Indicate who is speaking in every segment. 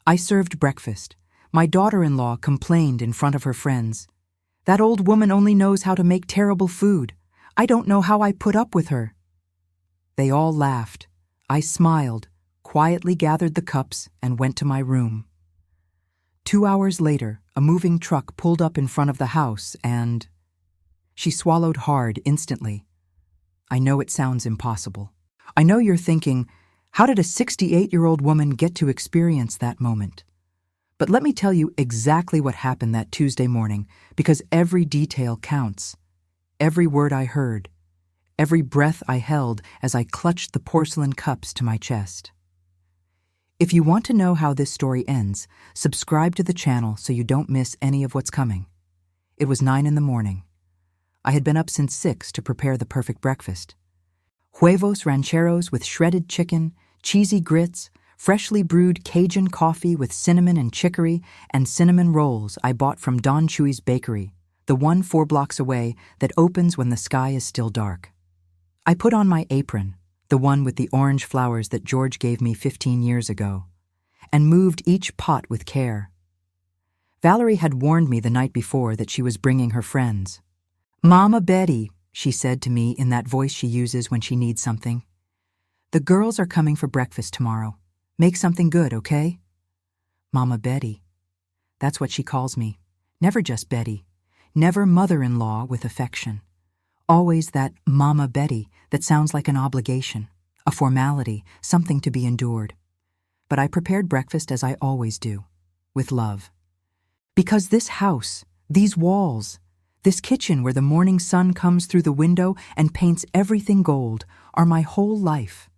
Speaker 1: I served breakfast. My daughter-in-law complained in front of her friends. That old woman only knows how to make terrible food. I don't know how I put up with her. They all laughed. I smiled, quietly gathered the cups, and went to my room. 2 hours later, a moving truck pulled up in front of the house and... She swallowed hard instantly. I know it sounds impossible. I know you're thinking, how did a 68-year-old woman get to experience that moment? But let me tell you exactly what happened that Tuesday morning, because every detail counts. Every word I heard, every breath I held as I clutched the porcelain cups to my chest. If you want to know how this story ends, subscribe to the channel so you don't miss any of what's coming. It was 9 in the morning. I had been up since 6 to prepare the perfect breakfast. Huevos rancheros with shredded chicken, cheesy grits, freshly brewed Cajun coffee with cinnamon and chicory, and cinnamon rolls I bought from Don Chuy's bakery, the one 4 blocks away that opens when the sky is still dark. I put on my apron, the one with the orange flowers that George gave me 15 years ago, and moved each pot with care. Valerie had warned me the night before that she was bringing her friends. "Mama Betty," she said to me in that voice she uses when she needs something. "The girls are coming for breakfast tomorrow. Make something good, okay?" Mama Betty. That's what she calls me. Never just Betty. Never mother-in-law with affection. Always that Mama Betty that sounds like an obligation, a formality, something to be endured. But I prepared breakfast as I always do, with love. Because this house, these walls, this kitchen where the morning sun comes through the window and paints everything gold, are my whole life.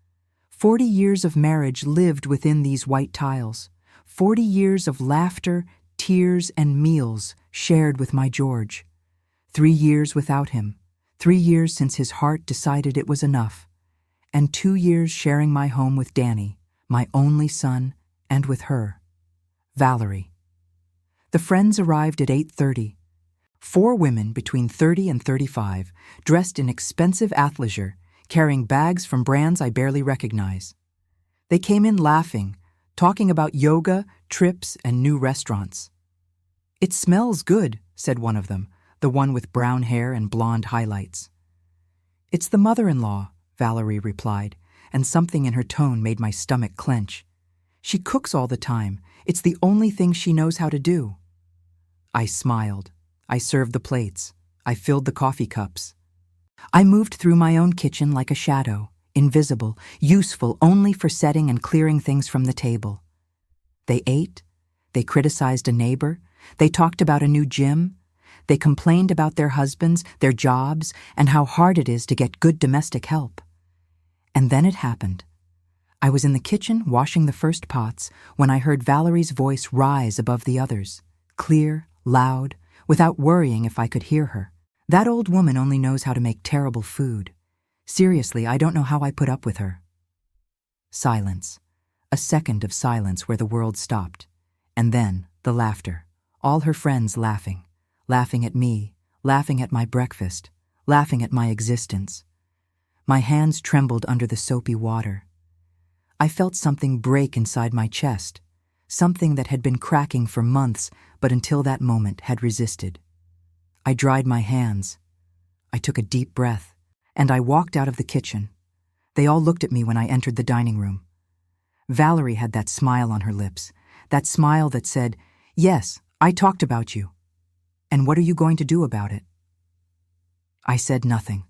Speaker 1: 40 years of marriage lived within these white tiles. 40 years of laughter, tears, and meals shared with my George. 3 years without him. 3 years since his heart decided it was enough. And 2 years sharing my home with Danny, my only son, and with her, Valerie. The friends arrived at 8:30. 4 women between 30 and 35, dressed in expensive athleisure, carrying bags from brands I barely recognize. They came in laughing, talking about yoga, trips, and new restaurants. "It smells good," said one of them, the one with brown hair and blonde highlights. "It's the mother-in-law," Valerie replied, and something in her tone made my stomach clench. "She cooks all the time. It's the only thing she knows how to do." I smiled. I served the plates. I filled the coffee cups. I moved through my own kitchen like a shadow, invisible, useful only for setting and clearing things from the table. They ate. They criticized a neighbor. They talked about a new gym. They complained about their husbands, their jobs, and how hard it is to get good domestic help. And then it happened. I was in the kitchen washing the first pots when I heard Valerie's voice rise above the others, clear, loud, without worrying if I could hear her. "That old woman only knows how to make terrible food. Seriously, I don't know how I put up with her." Silence. A second of silence where the world stopped. And then the laughter. All her friends laughing. Laughing at me, laughing at my breakfast, laughing at my existence. My hands trembled under the soapy water. I felt something break inside my chest, something that had been cracking for months, but until that moment had resisted. I dried my hands. I took a deep breath, and I walked out of the kitchen. They all looked at me when I entered the dining room. Valerie had that smile on her lips, that smile that said, "Yes, I talked about you. And what are you going to do about it?" I said nothing.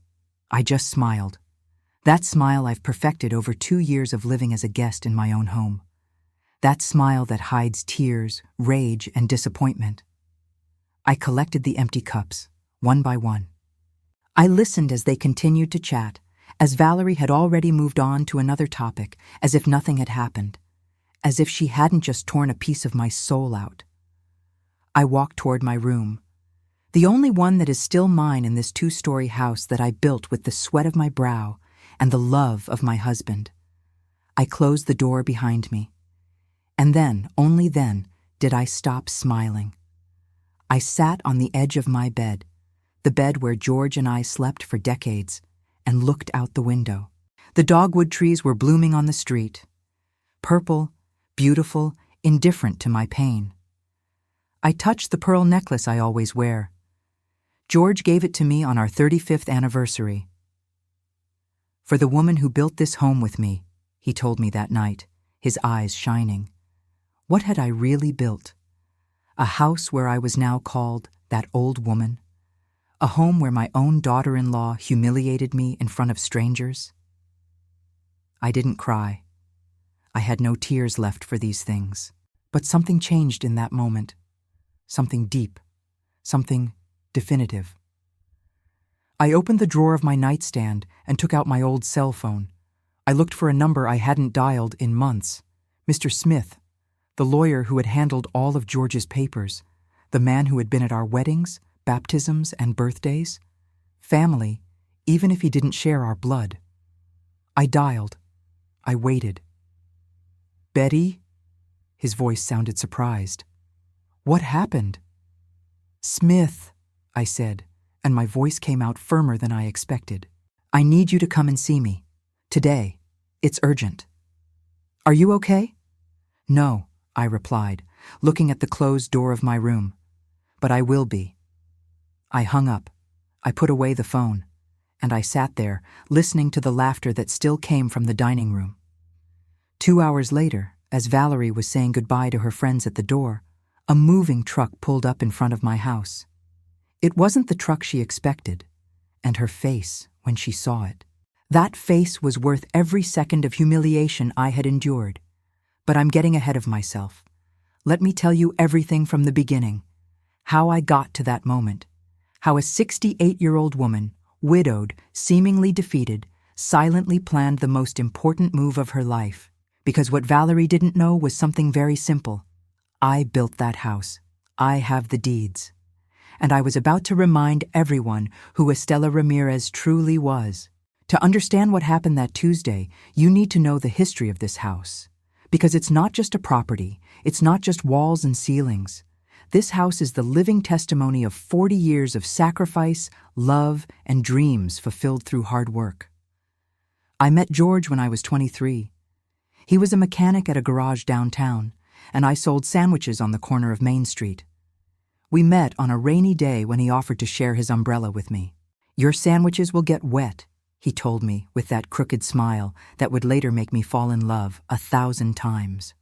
Speaker 1: I just smiled. That smile I've perfected over 2 years of living as a guest in my own home. That smile that hides tears, rage, and disappointment. I collected the empty cups, one by one. I listened as they continued to chat, as Valerie had already moved on to another topic, as if nothing had happened, as if she hadn't just torn a piece of my soul out. I walked toward my room, the only one that is still mine in this 2-story house that I built with the sweat of my brow and the love of my husband. I closed the door behind me. And then, only then, did I stop smiling. I sat on the edge of my bed, the bed where George and I slept for decades, and looked out the window. The dogwood trees were blooming on the street. Purple, beautiful, indifferent to my pain. I touched the pearl necklace I always wear. George gave it to me on our 35th anniversary. For the woman who built this home with me, he told me that night, his eyes shining. What had I really built? A house where I was now called that old woman? A home where my own daughter-in-law humiliated me in front of strangers? I didn't cry. I had no tears left for these things. But something changed in that moment. Something deep. Something definitive. I opened the drawer of my nightstand and took out my old cell phone. I looked for a number I hadn't dialed in months. Mr. Smith, the lawyer who had handled all of George's papers, the man who had been at our weddings, baptisms, and birthdays. Family, even if he didn't share our blood. I dialed. I waited. Betty? His voice sounded surprised. What happened? Smith, I said, and my voice came out firmer than I expected. I need you to come and see me. Today. It's urgent. Are you okay? No, I replied, looking at the closed door of my room. But I will be. I hung up. I put away the phone, and I sat there, listening to the laughter that still came from the dining room. 2 hours later, as Valerie was saying goodbye to her friends at the door, a moving truck pulled up in front of my house. It wasn't the truck she expected, and her face when she saw it. That face was worth every second of humiliation I had endured. But I'm getting ahead of myself. Let me tell you everything from the beginning. How I got to that moment. How a 68-year-old woman, widowed, seemingly defeated, silently planned the most important move of her life. Because what Valerie didn't know was something very simple. I built that house. I have the deeds. And I was about to remind everyone who Estela Ramirez truly was. To understand what happened that Tuesday, you need to know the history of this house. Because it's not just a property, it's not just walls and ceilings. This house is the living testimony of 40 years of sacrifice, love, and dreams fulfilled through hard work. I met George when I was 23. He was a mechanic at a garage downtown, and I sold sandwiches on the corner of Main Street. We met on a rainy day when he offered to share his umbrella with me. Your sandwiches will get wet, he told me with that crooked smile that would later make me fall in love 1,000 times.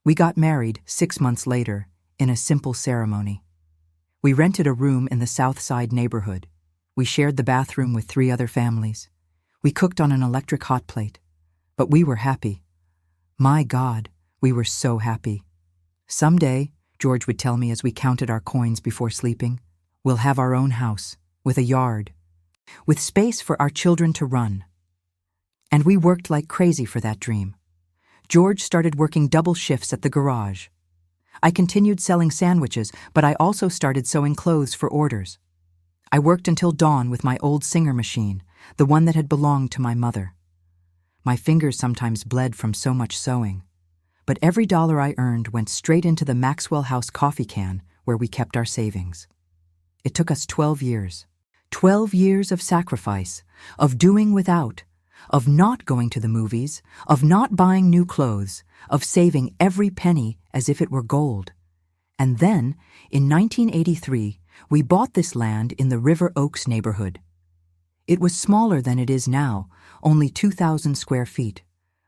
Speaker 1: We got married 6 months later in a simple ceremony. We rented a room in the South Side neighborhood. We shared the bathroom with 3 other families. We cooked on an electric hot plate. But we were happy. My God, we were so happy. Someday, George would tell me as we counted our coins before sleeping, we'll have our own house, with a yard, with space for our children to run. And we worked like crazy for that dream. George started working double shifts at the garage. I continued selling sandwiches, but I also started sewing clothes for orders. I worked until dawn with my old Singer machine, the one that had belonged to my mother. My fingers sometimes bled from so much sewing, but every dollar I earned went straight into the Maxwell House coffee can where we kept our savings. It took us 12 years. 12 years of sacrifice, of doing without, of not going to the movies, of not buying new clothes, of saving every penny as if it were gold. And then, in 1983, we bought this land in the River Oaks neighborhood. It was smaller than it is now, only 2,000 square feet,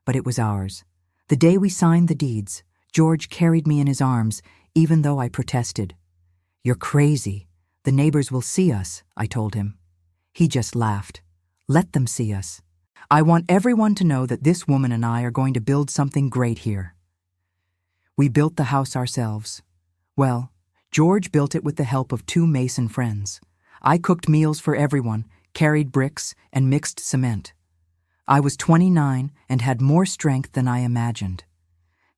Speaker 1: but it was ours. The day we signed the deeds, George carried me in his arms, even though I protested. You're crazy. The neighbors will see us, I told him. He just laughed. Let them see us. I want everyone to know that this woman and I are going to build something great here. We built the house ourselves. Well, George built it with the help of 2 mason friends. I cooked meals for everyone, carried bricks, and mixed cement. I was 29 and had more strength than I imagined.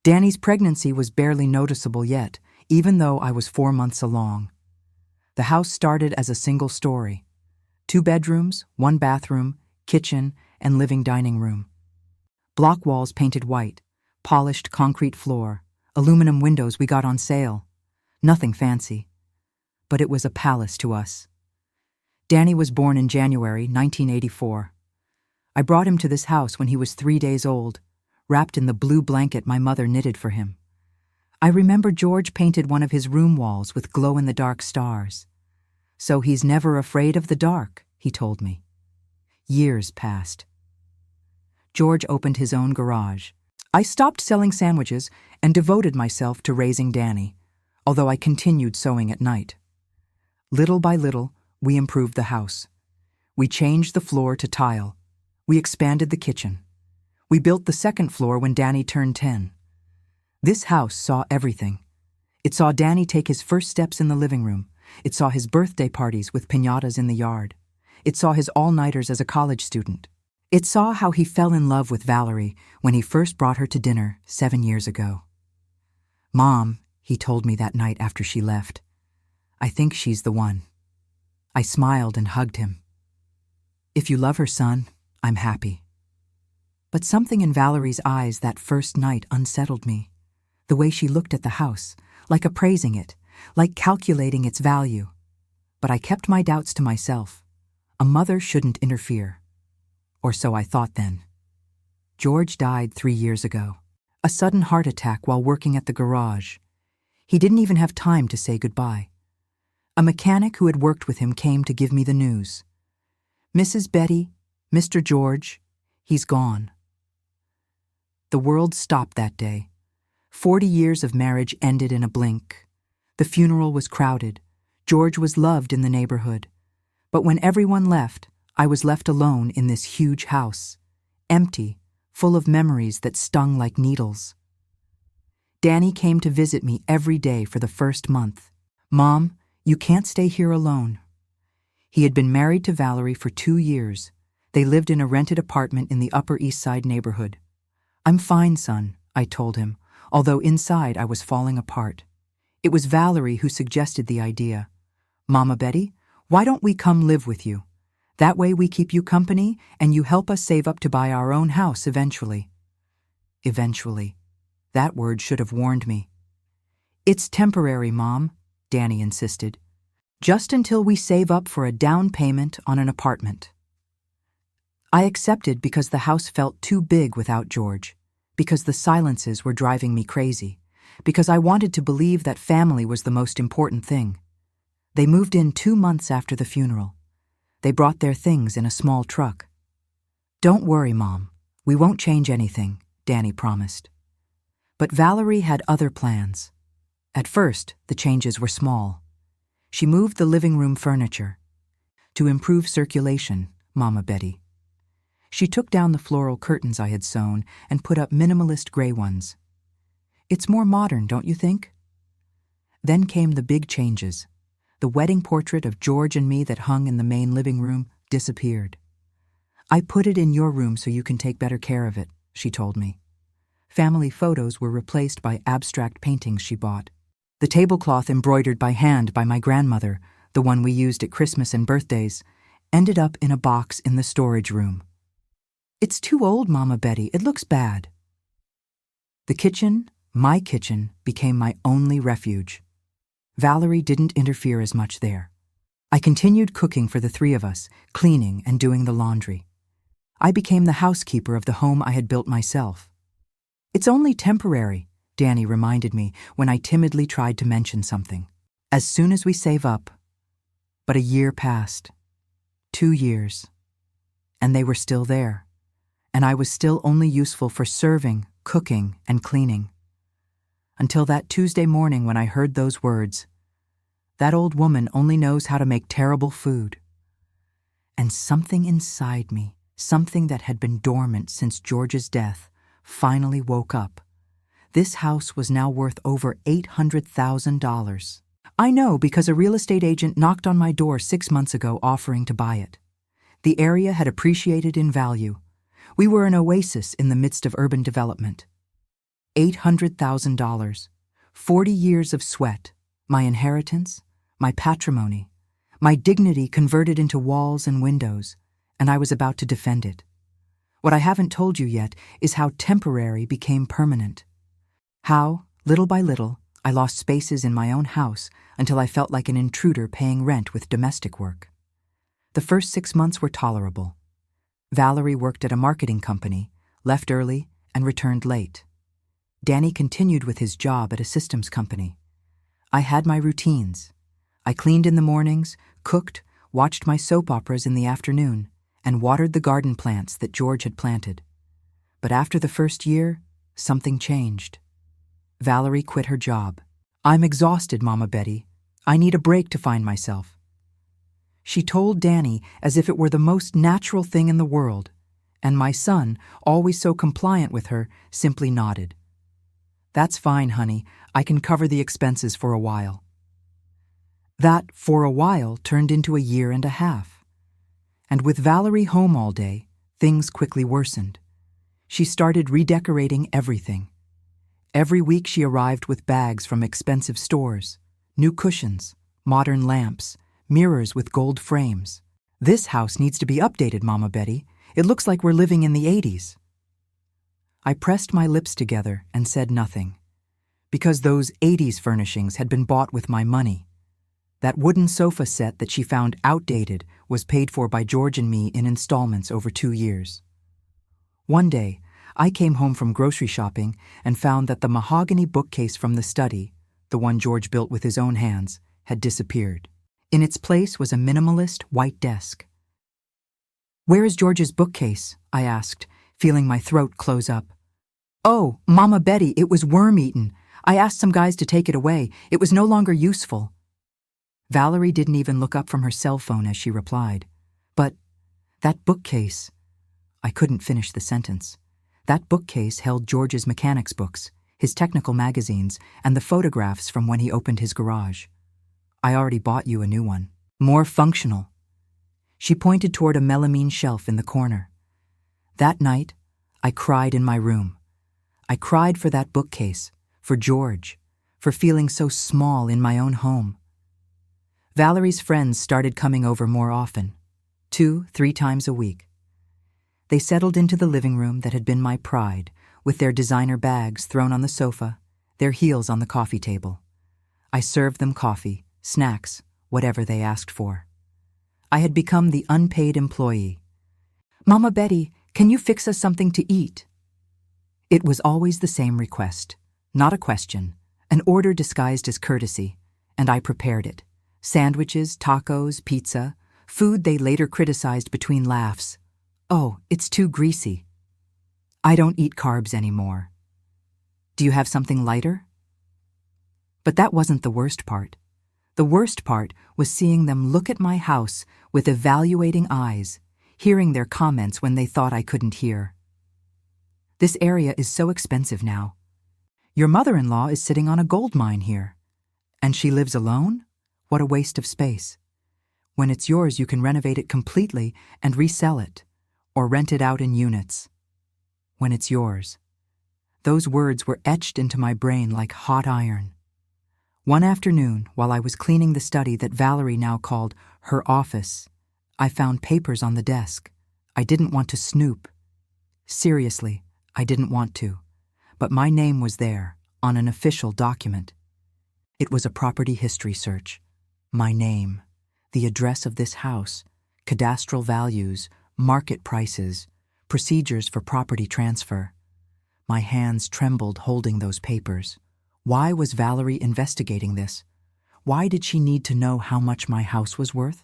Speaker 1: Danny's pregnancy was barely noticeable yet, even though I was 4 months along. The house started as a single story. 2 bedrooms, 1 bathroom, kitchen, and living dining room. Block walls painted white, polished concrete floor, aluminum windows we got on sale. Nothing fancy. But it was a palace to us. Danny was born in January 1984. I brought him to this house when he was 3 days old, wrapped in the blue blanket my mother knitted for him. I remember George painted one of his room walls with glow-in-the-dark stars. "So he's never afraid of the dark," he told me. Years passed. George opened his own garage. I stopped selling sandwiches and devoted myself to raising Danny, although I continued sewing at night. Little by little, we improved the house. We changed the floor to tile. We expanded the kitchen. We built the second floor when Danny turned 10. This house saw everything. It saw Danny take his first steps in the living room. It saw his birthday parties with piñatas in the yard. It saw his all-nighters as a college student. It saw how he fell in love with Valerie when he first brought her to dinner 7 years ago. "Mom," he told me that night after she left, "I think she's the one." I smiled and hugged him. "If you love her, son, I'm happy." But something in Valerie's eyes that first night unsettled me. The way she looked at the house, like appraising it, like calculating its value. But I kept my doubts to myself. A mother shouldn't interfere. Or so I thought then. George died 3 years ago. A sudden heart attack while working at the garage. He didn't even have time to say goodbye. A mechanic who had worked with him came to give me the news. "Mrs. Betty, Mr. George, he's gone." The world stopped that day. 40 years of marriage ended in a blink. The funeral was crowded. George was loved in the neighborhood. But when everyone left, I was left alone in this huge house, empty, full of memories that stung like needles. Danny came to visit me every day for the first month. "Mom, you can't stay here alone." He had been married to Valerie for 2 years. They lived in a rented apartment in the Upper East Side neighborhood. "I'm fine, son," I told him, although inside I was falling apart. It was Valerie who suggested the idea. "Mama Betty, why don't we come live with you? That way we keep you company and you help us save up to buy our own house eventually." Eventually. That word should have warned me. "It's temporary, Mom," Danny insisted. "Just until we save up for a down payment on an apartment." I accepted because the house felt too big without George, because the silences were driving me crazy, because I wanted to believe that family was the most important thing. They moved in 2 months after the funeral. They brought their things in a small truck. "Don't worry, Mom. We won't change anything," Danny promised. But Valerie had other plans. At first, the changes were small. She moved the living room furniture. To improve circulation, Mama Betty. She took down the floral curtains I had sewn and put up minimalist gray ones. "It's more modern, don't you think?" Then came the big changes. The wedding portrait of George and me that hung in the main living room disappeared. "I put it in your room so you can take better care of it," she told me. Family photos were replaced by abstract paintings she bought. The tablecloth embroidered by hand by my grandmother, the one we used at Christmas and birthdays, ended up in a box in the storage room. "It's too old, Mama Betty. It looks bad." The kitchen, my kitchen, became my only refuge. Valerie didn't interfere as much there. I continued cooking for the 3 of us, cleaning and doing the laundry. I became the housekeeper of the home I had built myself. "It's only temporary," Danny reminded me when I timidly tried to mention something. "As soon as we save up." But a year passed. 2 years. And they were still there. And I was still only useful for serving, cooking, and cleaning. Until that Tuesday morning when I heard those words, "That old woman only knows how to make terrible food." And something inside me, something that had been dormant since George's death, finally woke up. This house was now worth over $800,000. I know because a real estate agent knocked on my door 6 months ago offering to buy it. The area had appreciated in value. We were an oasis in the midst of urban development. $800,000, 40 years of sweat, my inheritance, my patrimony, my dignity converted into walls and windows, and I was about to defend it. What I haven't told you yet is how temporary became permanent. How, little by little, I lost spaces in my own house until I felt like an intruder paying rent with domestic work. The first 6 months were tolerable. Valerie worked at a marketing company, left early, and returned late. Danny continued with his job at a systems company. I had my routines. I cleaned in the mornings, cooked, watched my soap operas in the afternoon, and watered the garden plants that George had planted. But after the first year, something changed. Valerie quit her job. "I'm exhausted, Mama Betty. I need a break to find myself." She told Danny as if it were the most natural thing in the world, and my son, always so compliant with her, simply nodded. "That's fine, honey. I can cover the expenses for a while." That "for a while" turned into a year and a half. And with Valerie home all day, things quickly worsened. She started redecorating everything. Every week she arrived with bags from expensive stores, new cushions, modern lamps, mirrors with gold frames. "This house needs to be updated, Mama Betty. It looks like we're living in the 80s. I pressed my lips together and said nothing, because those 80s furnishings had been bought with my money. That wooden sofa set that she found outdated was paid for by George and me in installments over 2 years. One day, I came home from grocery shopping and found that the mahogany bookcase from the study, the one George built with his own hands, had disappeared. In its place was a minimalist white desk. "Where is George's bookcase?" I asked, feeling my throat close up. "Oh, Mama Betty, it was worm-eaten. I asked some guys to take it away. It was no longer useful." Valerie didn't even look up from her cell phone as she replied. "But that bookcase..." I couldn't finish the sentence. That bookcase held George's mechanics books, his technical magazines, and the photographs from when he opened his garage. "I already bought you a new one. More functional." She pointed toward a melamine shelf in the corner. That night, I cried in my room. I cried for that bookcase, for George, for feeling so small in my own home. Valerie's friends started coming over more often, 2-3 times a week. They settled into the living room that had been my pride, with their designer bags thrown on the sofa, their heels on the coffee table. I served them coffee, snacks, whatever they asked for. I had become the unpaid employee. "Mama Betty, can you fix us something to eat?" It was always the same request, not a question, an order disguised as courtesy, and I prepared it. Sandwiches, tacos, pizza, food they later criticized between laughs. "Oh, it's too greasy." "I don't eat carbs anymore." "Do you have something lighter?" But that wasn't the worst part. The worst part was seeing them look at my house with evaluating eyes, hearing their comments when they thought I couldn't hear. "This area is so expensive now. Your mother-in-law is sitting on a gold mine here. And she lives alone? What a waste of space. When it's yours, you can renovate it completely and resell it, or rent it out in units. When it's yours." Those words were etched into my brain like hot iron. One afternoon, while I was cleaning the study that Valerie now called her office, I found papers on the desk. I didn't want to snoop. Seriously, I didn't want to. But my name was there, on an official document. It was a property history search. My name, the address of this house, cadastral values, market prices, procedures for property transfer. My hands trembled holding those papers. Why was Valerie investigating this? Why did she need to know how much my house was worth?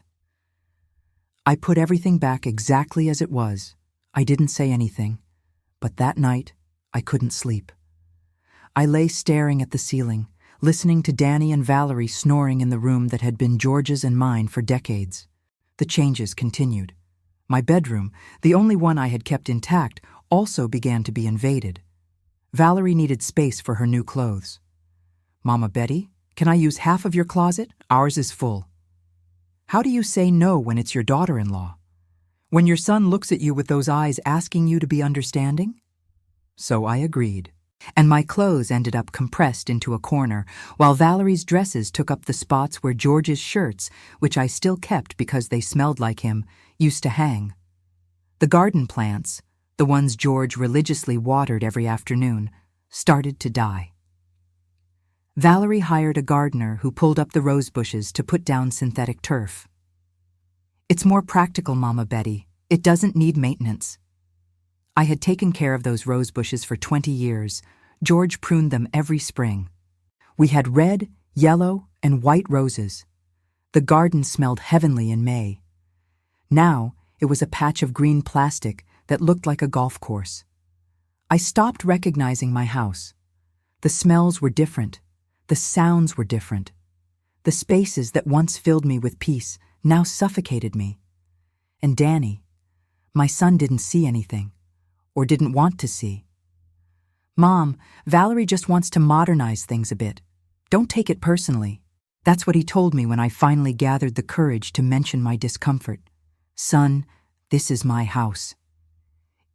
Speaker 1: I put everything back exactly as it was. I didn't say anything. But that night, I couldn't sleep. I lay staring at the ceiling, listening to Danny and Valerie snoring in the room that had been George's and mine for decades. The changes continued. My bedroom, the only one I had kept intact, also began to be invaded. Valerie needed space for her new clothes. "Mama Betty, can I use half of your closet? Ours is full." How do you say no when it's your daughter-in-law? When your son looks at you with those eyes asking you to be understanding? So I agreed. And my clothes ended up compressed into a corner, while Valerie's dresses took up the spots where George's shirts, which I still kept because they smelled like him, used to hang. The garden plants, the ones George religiously watered every afternoon, started to die. Valerie hired a gardener who pulled up the rose bushes to put down synthetic turf. "It's more practical, Mama Betty. It doesn't need maintenance." I had taken care of those rose bushes for 20 years. George pruned them every spring. We had red, yellow, and white roses. The garden smelled heavenly in May. Now, it was a patch of green plastic that looked like a golf course. I stopped recognizing my house. The smells were different. The sounds were different. The spaces that once filled me with peace now suffocated me. And Danny, my son, didn't see anything, or didn't want to see. "Mom, Valerie just wants to modernize things a bit. Don't take it personally." That's what he told me when I finally gathered the courage to mention my discomfort. "Son, this is my house."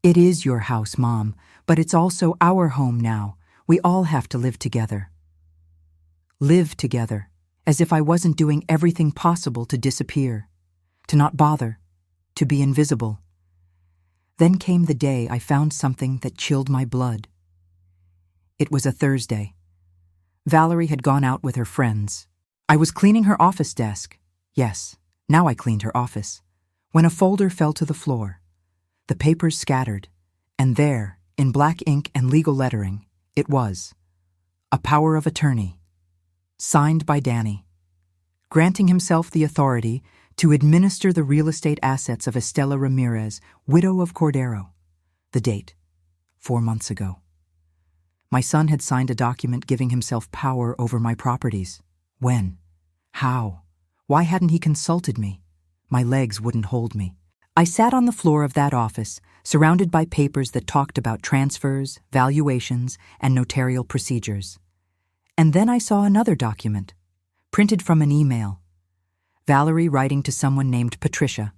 Speaker 1: "It is your house, Mom, but it's also our home now. We all have to live together." Live together, as if I wasn't doing everything possible to disappear, to not bother, to be invisible. Then came the day I found something that chilled my blood. It was a Thursday. Valerie had gone out with her friends. I was cleaning her office desk. Yes, now I cleaned her office. When a folder fell to the floor. The papers scattered, and there, in black ink and legal lettering, it was. A power of attorney. Signed by Danny, granting himself the authority to administer the real estate assets of Estela Ramirez, widow of Cordero. The date, 4 months ago. My son had signed a document giving himself power over my properties. When? How? Why hadn't he consulted me? My legs wouldn't hold me. I sat on the floor of that office, surrounded by papers that talked about transfers, valuations, and notarial procedures. And then I saw another document, printed from an email. Valerie writing to someone named Patricia.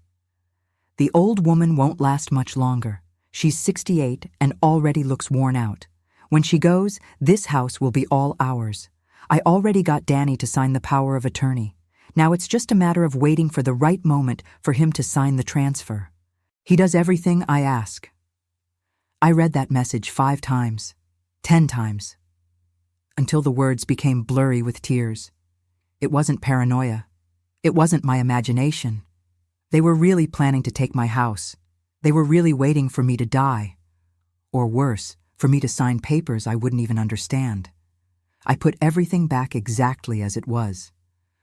Speaker 1: "The old woman won't last much longer. She's 68 and already looks worn out. When she goes, this house will be all ours. I already got Danny to sign the power of attorney. Now it's just a matter of waiting for the right moment for him to sign the transfer. He does everything I ask." I read that message 5 times, 10 times, until the words became blurry with tears. It wasn't paranoia. It wasn't my imagination. They were really planning to take my house. They were really waiting for me to die. Or worse, for me to sign papers I wouldn't even understand. I put everything back exactly as it was.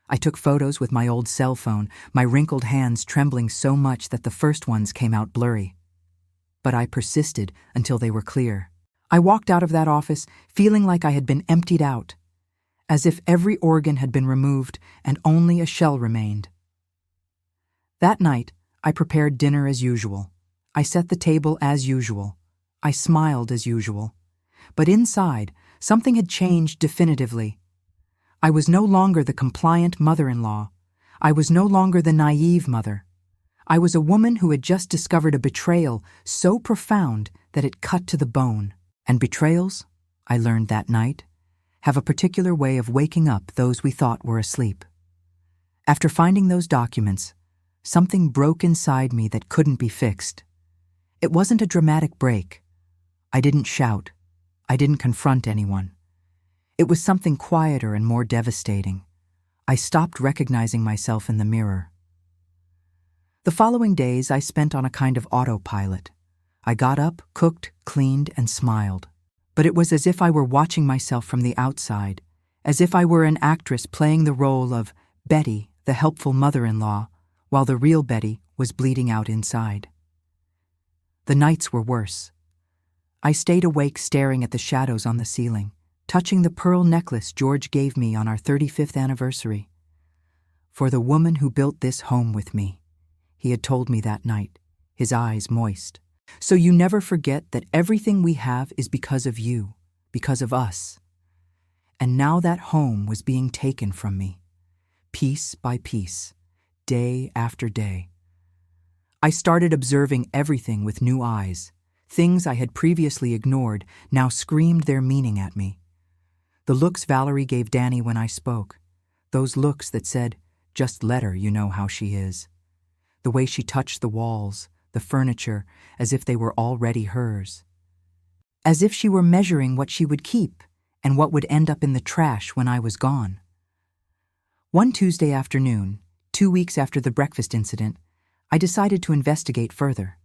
Speaker 1: I took photos with my old cell phone, my wrinkled hands trembling so much that the first ones came out blurry. But I persisted until they were clear. I walked out of that office feeling like I had been emptied out, as if every organ had been removed and only a shell remained. That night, I prepared dinner as usual. I set the table as usual. I smiled as usual. But inside, something had changed definitively. I was no longer the compliant mother-in-law. I was no longer the naive mother. I was a woman who had just discovered a betrayal so profound that it cut to the bone. And betrayals, I learned that night, have a particular way of waking up those we thought were asleep. After finding those documents, something broke inside me that couldn't be fixed. It wasn't a dramatic break. I didn't shout. I didn't confront anyone. It was something quieter and more devastating. I stopped recognizing myself in the mirror. The following days I spent on a kind of autopilot. I got up, cooked, cleaned, and smiled. But it was as if I were watching myself from the outside, as if I were an actress playing the role of Betty, the helpful mother-in-law, while the real Betty was bleeding out inside. The nights were worse. I stayed awake staring at the shadows on the ceiling, touching the pearl necklace George gave me on our 35th anniversary. "For the woman who built this home with me," he had told me that night, his eyes moist. "So you never forget that everything we have is because of you, because of us." And now that home was being taken from me, piece by piece, day after day. I started observing everything with new eyes. Things I had previously ignored now screamed their meaning at me. The looks Valerie gave Danny when I spoke, those looks that said, "Just let her, you know how she is." The way she touched the walls, the furniture, as if they were already hers. As if she were measuring what she would keep and what would end up in the trash when I was gone. One Tuesday afternoon, 2 weeks after the breakfast incident, I decided to investigate further.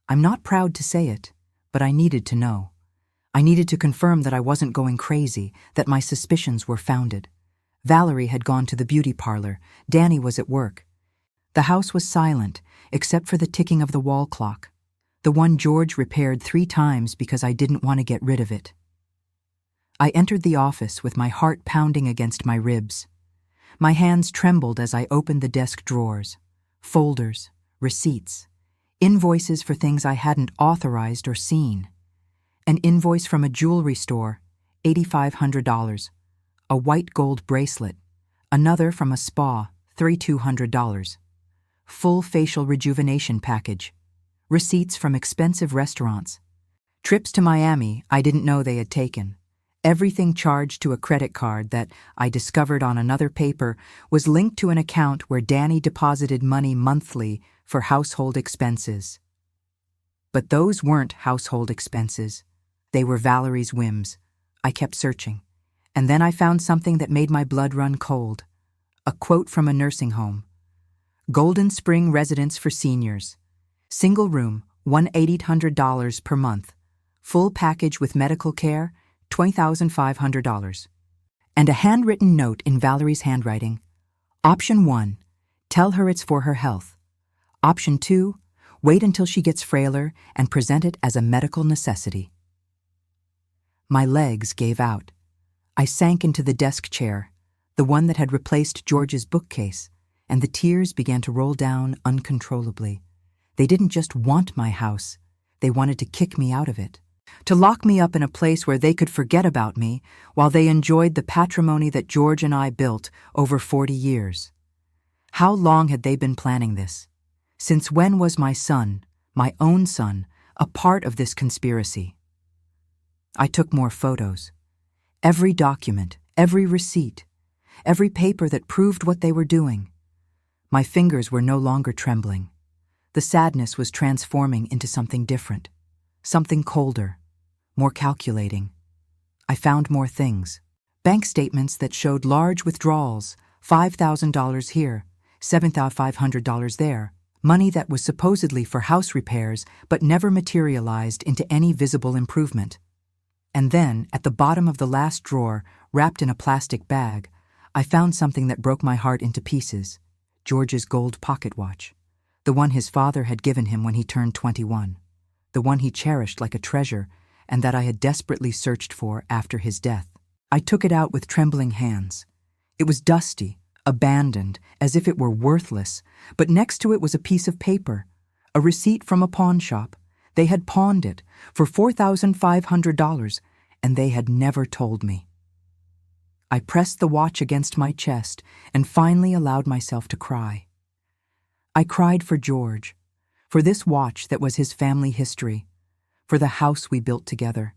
Speaker 1: I'm not proud to say it, but I needed to know. I needed to confirm that I wasn't going crazy, that my suspicions were founded. Valerie had gone to the beauty parlor. Danny was at work. The house was silent, except for the ticking of the wall clock, the one George repaired 3 times because I didn't want to get rid of it. I entered the office with my heart pounding against my ribs. My hands trembled as I opened the desk drawers, folders, receipts, invoices for things I hadn't authorized or seen. An invoice from a jewelry store, $8,500. A white gold bracelet. Another from a spa, $3,200. Full facial rejuvenation package. Receipts from expensive restaurants. Trips to Miami I didn't know they had taken. Everything charged to a credit card that, I discovered on another paper, was linked to an account where Danny deposited money monthly for household expenses. But those weren't household expenses. They were Valerie's whims. I kept searching. And then I found something that made my blood run cold. A quote from a nursing home. Golden Spring Residence for Seniors. Single room, $1,800 per month. Full package with medical care, $20,500. And a handwritten note in Valerie's handwriting. Option 1, tell her it's for her health. Option 2, wait until she gets frailer and present it as a medical necessity. My legs gave out. I sank into the desk chair, the one that had replaced George's bookcase, and the tears began to roll down uncontrollably. They didn't just want my house, they wanted to kick me out of it, to lock me up in a place where they could forget about me while they enjoyed the patrimony that George and I built over 40 years. How long had they been planning this? Since when was my son, my own son, a part of this conspiracy? I took more photos. Every document, every receipt, every paper that proved what they were doing. My fingers were no longer trembling. The sadness was transforming into something different, something colder, more calculating. I found more things. Bank statements that showed large withdrawals, $5,000 here, $7,500 there, money that was supposedly for house repairs but never materialized into any visible improvement. And then, at the bottom of the last drawer, wrapped in a plastic bag, I found something that broke my heart into pieces. George's gold pocket watch. The one his father had given him when he turned 21. The one he cherished like a treasure and that I had desperately searched for after his death. I took it out with trembling hands. It was dusty, abandoned, as if it were worthless, but next to it was a piece of paper, a receipt from a pawn shop. They had pawned it for $4,500, and they had never told me. I pressed the watch against my chest and finally allowed myself to cry. I cried for George, for this watch that was his family history, for the house we built together,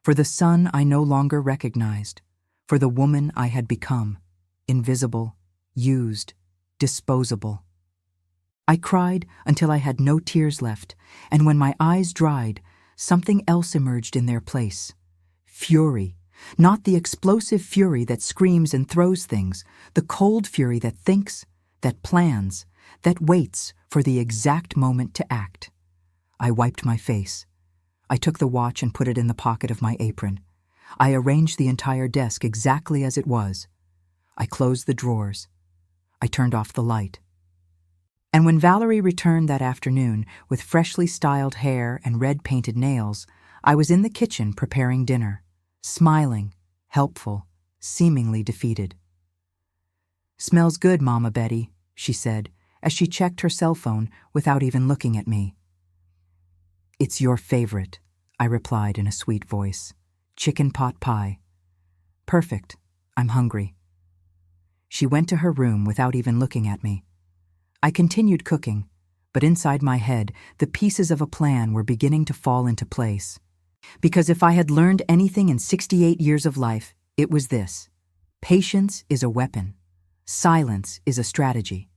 Speaker 1: for the son I no longer recognized, for the woman I had become, invisible, used, disposable. I cried until I had no tears left, and when my eyes dried, something else emerged in their place. Fury, not the explosive fury that screams and throws things, the cold fury that thinks, that plans, that waits for the exact moment to act. I wiped my face. I took the watch and put it in the pocket of my apron. I arranged the entire desk exactly as it was. I closed the drawers. I turned off the light. And when Valerie returned that afternoon with freshly styled hair and red-painted nails, I was in the kitchen preparing dinner, smiling, helpful, seemingly defeated. "Smells good, Mama Betty," she said, as she checked her cell phone without even looking at me. "It's your favorite," I replied in a sweet voice. "Chicken pot pie." "Perfect. I'm hungry." She went to her room without even looking at me. I continued cooking, but inside my head, the pieces of a plan were beginning to fall into place. Because if I had learned anything in 68 years of life, it was this: patience is a weapon, silence is a strategy,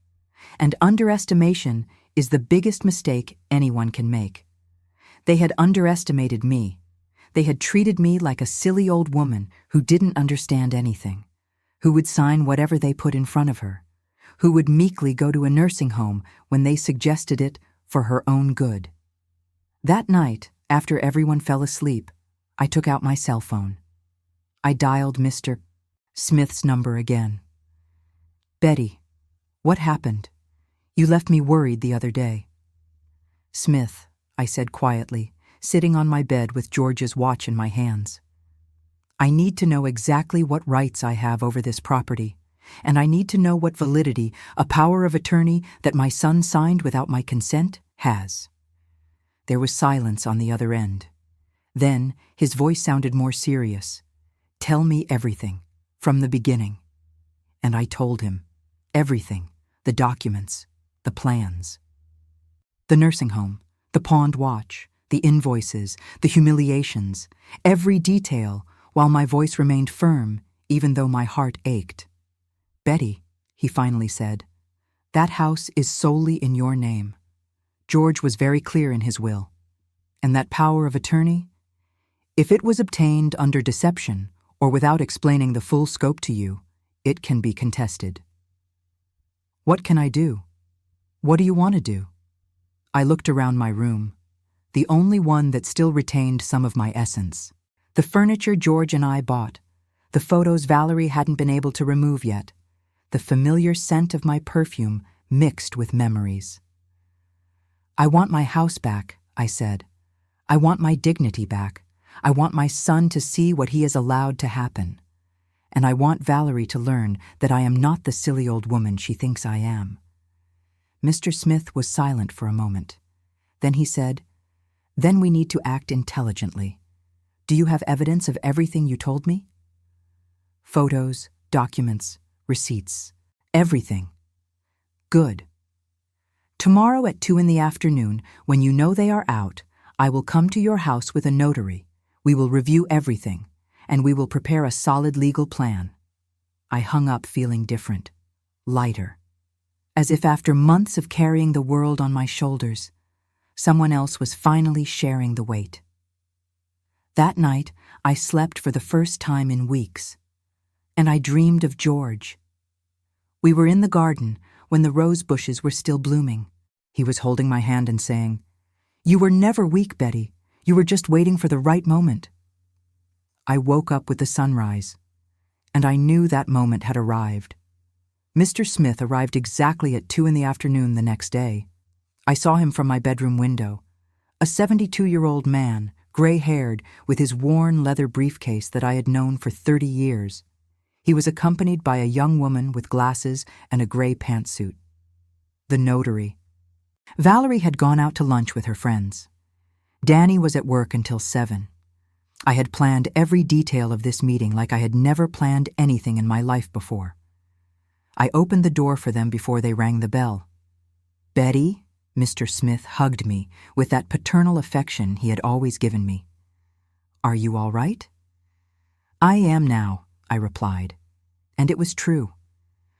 Speaker 1: and underestimation is the biggest mistake anyone can make. They had underestimated me. They had treated me like a silly old woman who didn't understand anything, who would sign whatever they put in front of her, who would meekly go to a nursing home when they suggested it for her own good. That night, After everyone fell asleep, I took out my cell phone. I dialed Mr. Smith's number again. "Betty, what happened? You left me worried the other day." "Smith," I said quietly, sitting on my bed with George's watch in my hands. "I need to know exactly what rights I have over this property, and I need to know what validity a power of attorney that my son signed without my consent has." There was silence on the other end. Then his voice sounded more serious. "Tell me everything, from the beginning." And I told him. Everything. The documents. The plans. The nursing home. The pawned watch. The invoices. The humiliations. Every detail, while my voice remained firm, even though my heart ached. "Betty," he finally said, "that house is solely in your name. George was very clear in his will. And that power of attorney? If it was obtained under deception or without explaining the full scope to you, it can be contested." "What can I do? What do you want to do?" I looked around my room, the only one that still retained some of my essence. The furniture George and I bought, the photos Valerie hadn't been able to remove yet, the familiar scent of my perfume mixed with memories. "I want my house back," I said. "I want my dignity back. I want my son to see what he has allowed to happen. And I want Valerie to learn that I am not the silly old woman she thinks I am." Mr. Smith was silent for a moment. Then he said, "Then we need to act intelligently. Do you have evidence of everything you told me?" "Photos, documents, receipts, everything." "Good. Tomorrow at 2 p.m, when you know they are out, I will come to your house with a notary. We will review everything, and we will prepare a solid legal plan." I hung up feeling different, lighter, as if after months of carrying the world on my shoulders, someone else was finally sharing the weight. That night, I slept for the first time in weeks, and I dreamed of George. We were in the garden when the rose bushes were still blooming. He was holding my hand and saying, "You were never weak, Betty. You were just waiting for the right moment." I woke up with the sunrise, and I knew that moment had arrived. Mr. Smith arrived exactly at 2 p.m. the next day. I saw him from my bedroom window, a 72-year-old man, gray-haired, with his worn leather briefcase that I had known for 30 years. He was accompanied by a young woman with glasses and a gray pantsuit. The notary. Valerie had gone out to lunch with her friends. Danny was at work until 7. I had planned every detail of this meeting like I had never planned anything in my life before. I opened the door for them before they rang the bell. "Betty," Mr. Smith hugged me with that paternal affection he had always given me. "Are you all right?" "I am now," I replied. And it was true.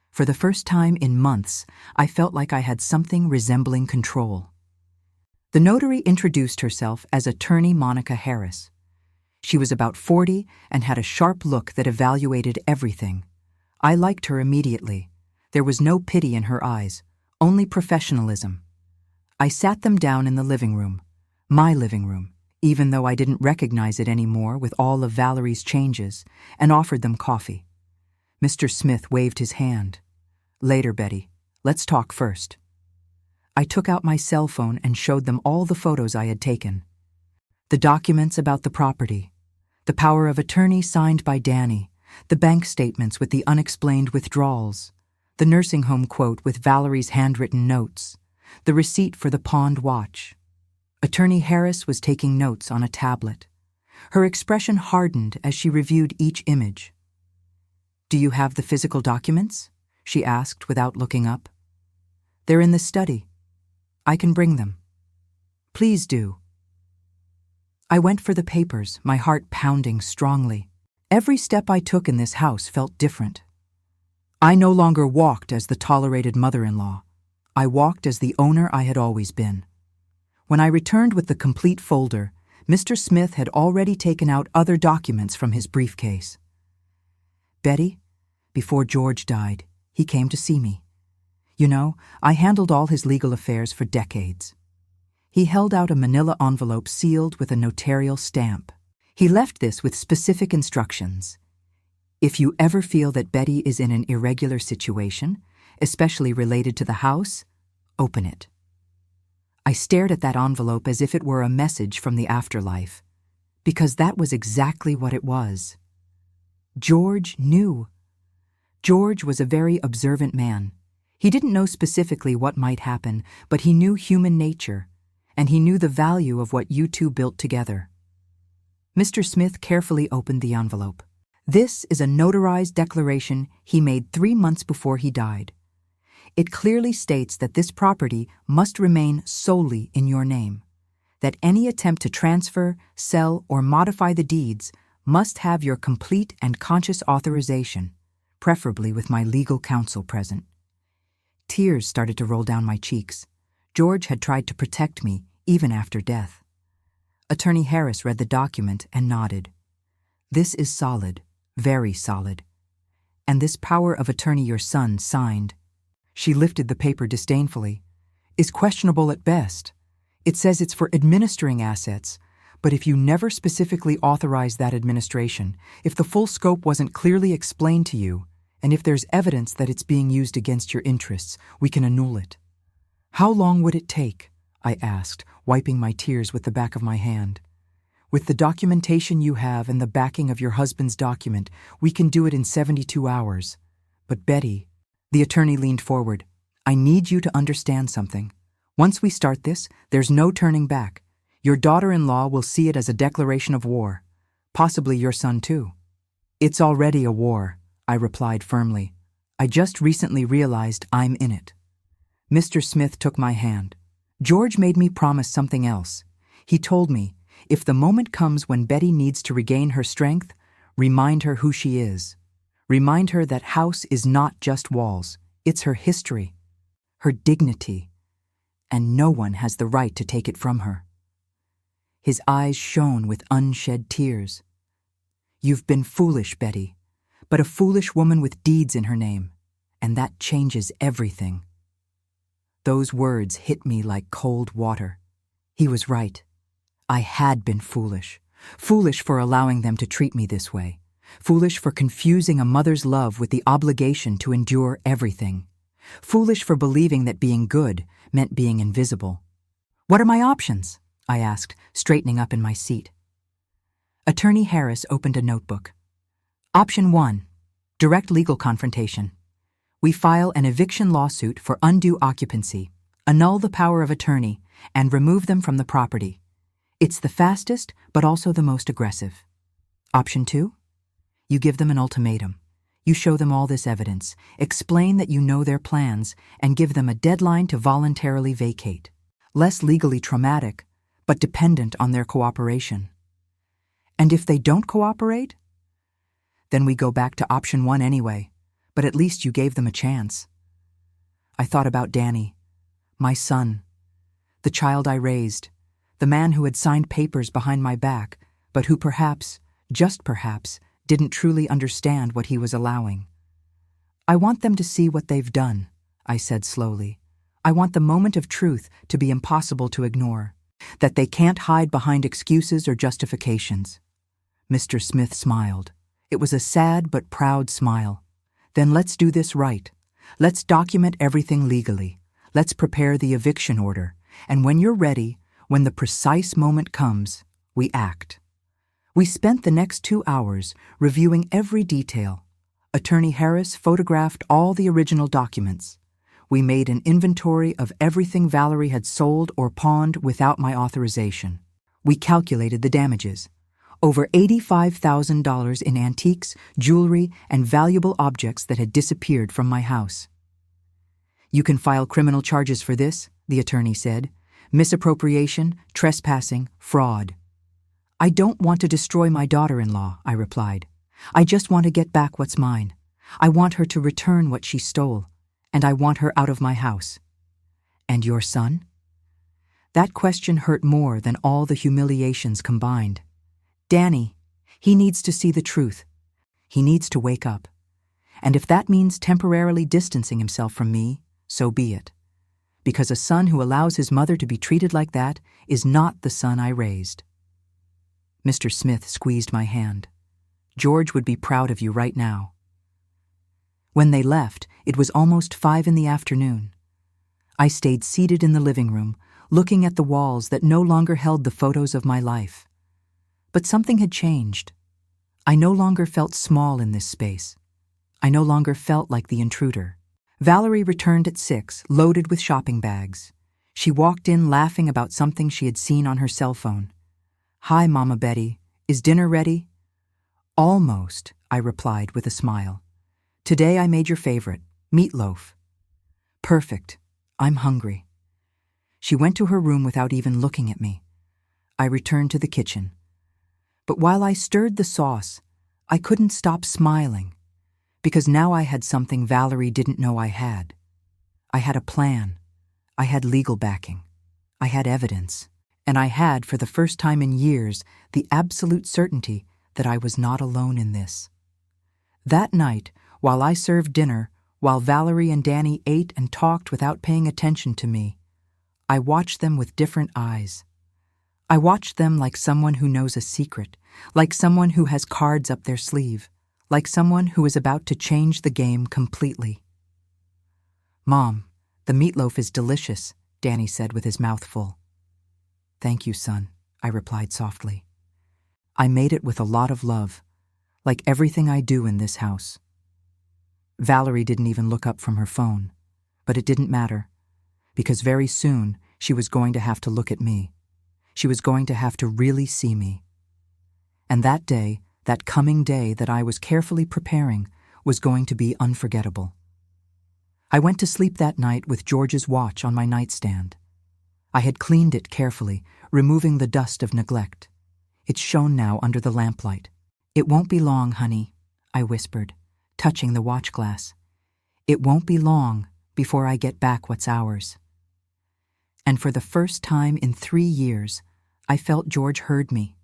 Speaker 1: For the first time in months, I felt like I had something resembling control. The notary introduced herself as Attorney Monica Harris. She was about 40 and had a sharp look that evaluated everything. I liked her immediately. There was no pity in her eyes, only professionalism. I sat them down in the living room, my living room, even though I didn't recognize it anymore with all of Valerie's changes, and offered them coffee. Mr. Smith waved his hand. "Later, Betty. Let's talk first." I took out my cell phone and showed them all the photos I had taken. The documents about the property, the power of attorney signed by Danny, the bank statements with the unexplained withdrawals, the nursing home quote with Valerie's handwritten notes, the receipt for the pawned watch. Attorney Harris was taking notes on a tablet. Her expression hardened as she reviewed each image. "Do you have the physical documents?" she asked without looking up. "They're in the study. I can bring them." "Please do." I went for the papers, my heart pounding strongly. Every step I took in this house felt different. I no longer walked as the tolerated mother-in-law. I walked as the owner I had always been. When I returned with the complete folder, Mr. Smith had already taken out other documents from his briefcase. "Betty, before George died, he came to see me. You know, I handled all his legal affairs for decades. He held out a manila envelope sealed with a notarial stamp. He left this with specific instructions. If you ever feel that Betty is in an irregular situation, especially related to the house, open it. I stared at that envelope as if it were a message from the afterlife, because that was exactly what it was. George knew. George was a very observant man. He didn't know specifically what might happen, but he knew human nature, and he knew the value of what you two built together. Mr. Smith carefully opened the envelope. This is a notarized declaration he made 3 months before he died. It clearly states that this property must remain solely in your name, that any attempt to transfer, sell, or modify the deeds must have your complete and conscious authorization, preferably with my legal counsel present. Tears started to roll down my cheeks. George had tried to protect me, even after death. Attorney Harris read the document and nodded. This is solid, very solid. And this power of attorney your son signed. She lifted the paper disdainfully. Is questionable at best. It says it's for administering assets, but if you never specifically authorized that administration, if the full scope wasn't clearly explained to you, and if there's evidence that it's being used against your interests, we can annul it. How long would it take? I asked, wiping my tears with the back of my hand. With the documentation you have and the backing of your husband's document, we can do it in 72 hours. But Betty, the attorney leaned forward, I need you to understand something. Once we start this, there's no turning back. Your daughter-in-law will see it as a declaration of war. Possibly your son too. It's already a war, I replied firmly. I just recently realized I'm in it. Mr. Smith took my hand. George made me promise something else. He told me, if the moment comes when Betty needs to regain her strength, remind her who she is. Remind her that house is not just walls. It's her history, her dignity, and no one has the right to take it from her. His eyes shone with unshed tears. You've been foolish, Betty, but a foolish woman with deeds in her name, and that changes everything. Those words hit me like cold water. He was right. I had been foolish. Foolish for allowing them to treat me this way. Foolish for confusing a mother's love with the obligation to endure everything. Foolish for believing that being good meant being invisible. What are my options? I asked, straightening up in my seat. Attorney Harris opened a notebook. Option 1, direct legal confrontation. We file an eviction lawsuit for undue occupancy, annul the power of attorney, and remove them from the property. It's the fastest, but also the most aggressive. Option 2, you give them an ultimatum. You show them all this evidence, explain that you know their plans, and give them a deadline to voluntarily vacate. Less legally traumatic, but dependent on their cooperation. And if they don't cooperate? Then we go back to option 1 anyway, but at least you gave them a chance. I thought about Danny, my son, the child I raised, the man who had signed papers behind my back, but who perhaps, just perhaps, didn't truly understand what he was allowing. I want them to see what they've done, I said slowly. I want the moment of truth to be impossible to ignore, that they can't hide behind excuses or justifications. Mr. Smith smiled. It was a sad but proud smile. Then let's do this right. Let's document everything legally. Let's prepare the eviction order. And when you're ready, when the precise moment comes, we act. We spent the next 2 hours reviewing every detail. Attorney Harris photographed all the original documents. We made an inventory of everything Valerie had sold or pawned without my authorization. We calculated the damages. Over $85,000 in antiques, jewelry, and valuable objects that had disappeared from my house. You can file criminal charges for this, the attorney said. Misappropriation, trespassing, fraud. I don't want to destroy my daughter-in-law, I replied. I just want to get back what's mine. I want her to return what she stole, and I want her out of my house. And your son? That question hurt more than all the humiliations combined. Danny, he needs to see the truth. He needs to wake up. And if that means temporarily distancing himself from me, so be it. because a son who allows his mother to be treated like that is not the son I raised. Mr. Smith squeezed my hand. George would be proud of you right now. When they left, it was almost 5 in the afternoon. I stayed seated in the living room, looking at the walls that no longer held the photos of my life. But something had changed. I no longer felt small in this space. I no longer felt like the intruder. Valerie returned at 6, loaded with shopping bags. She walked in laughing about something she had seen on her cell phone. "Hi, Mama Betty. Is dinner ready?" "Almost," I replied with a smile. "Today I made your favorite, meatloaf." "Perfect. I'm hungry." She went to her room without even looking at me. I returned to the kitchen. But while I stirred the sauce, I couldn't stop smiling, because now I had something Valerie didn't know I had. I had a plan. I had legal backing. I had evidence. And I had, for the first time in years, the absolute certainty that I was not alone in this. That night, while I served dinner, while Valerie and Danny ate and talked without paying attention to me, I watched them with different eyes. I watched them like someone who knows a secret, like someone who has cards up their sleeve, like someone who is about to change the game completely. "Mom, the meatloaf is delicious," Danny said with his mouth full. "Thank you, son," I replied softly. "I made it with a lot of love, like everything I do in this house." Valerie didn't even look up from her phone, but it didn't matter, because very soon she was going to have to look at me. She was going to have to really see me. And that day, that coming day that I was carefully preparing, was going to be unforgettable. I went to sleep that night with George's watch on my nightstand. I had cleaned it carefully, removing the dust of neglect. It shone now under the lamplight. "It won't be long, honey," I whispered, touching the watch glass. "It won't be long before I get back what's ours." And for the first time in 3 years, I felt George heard me,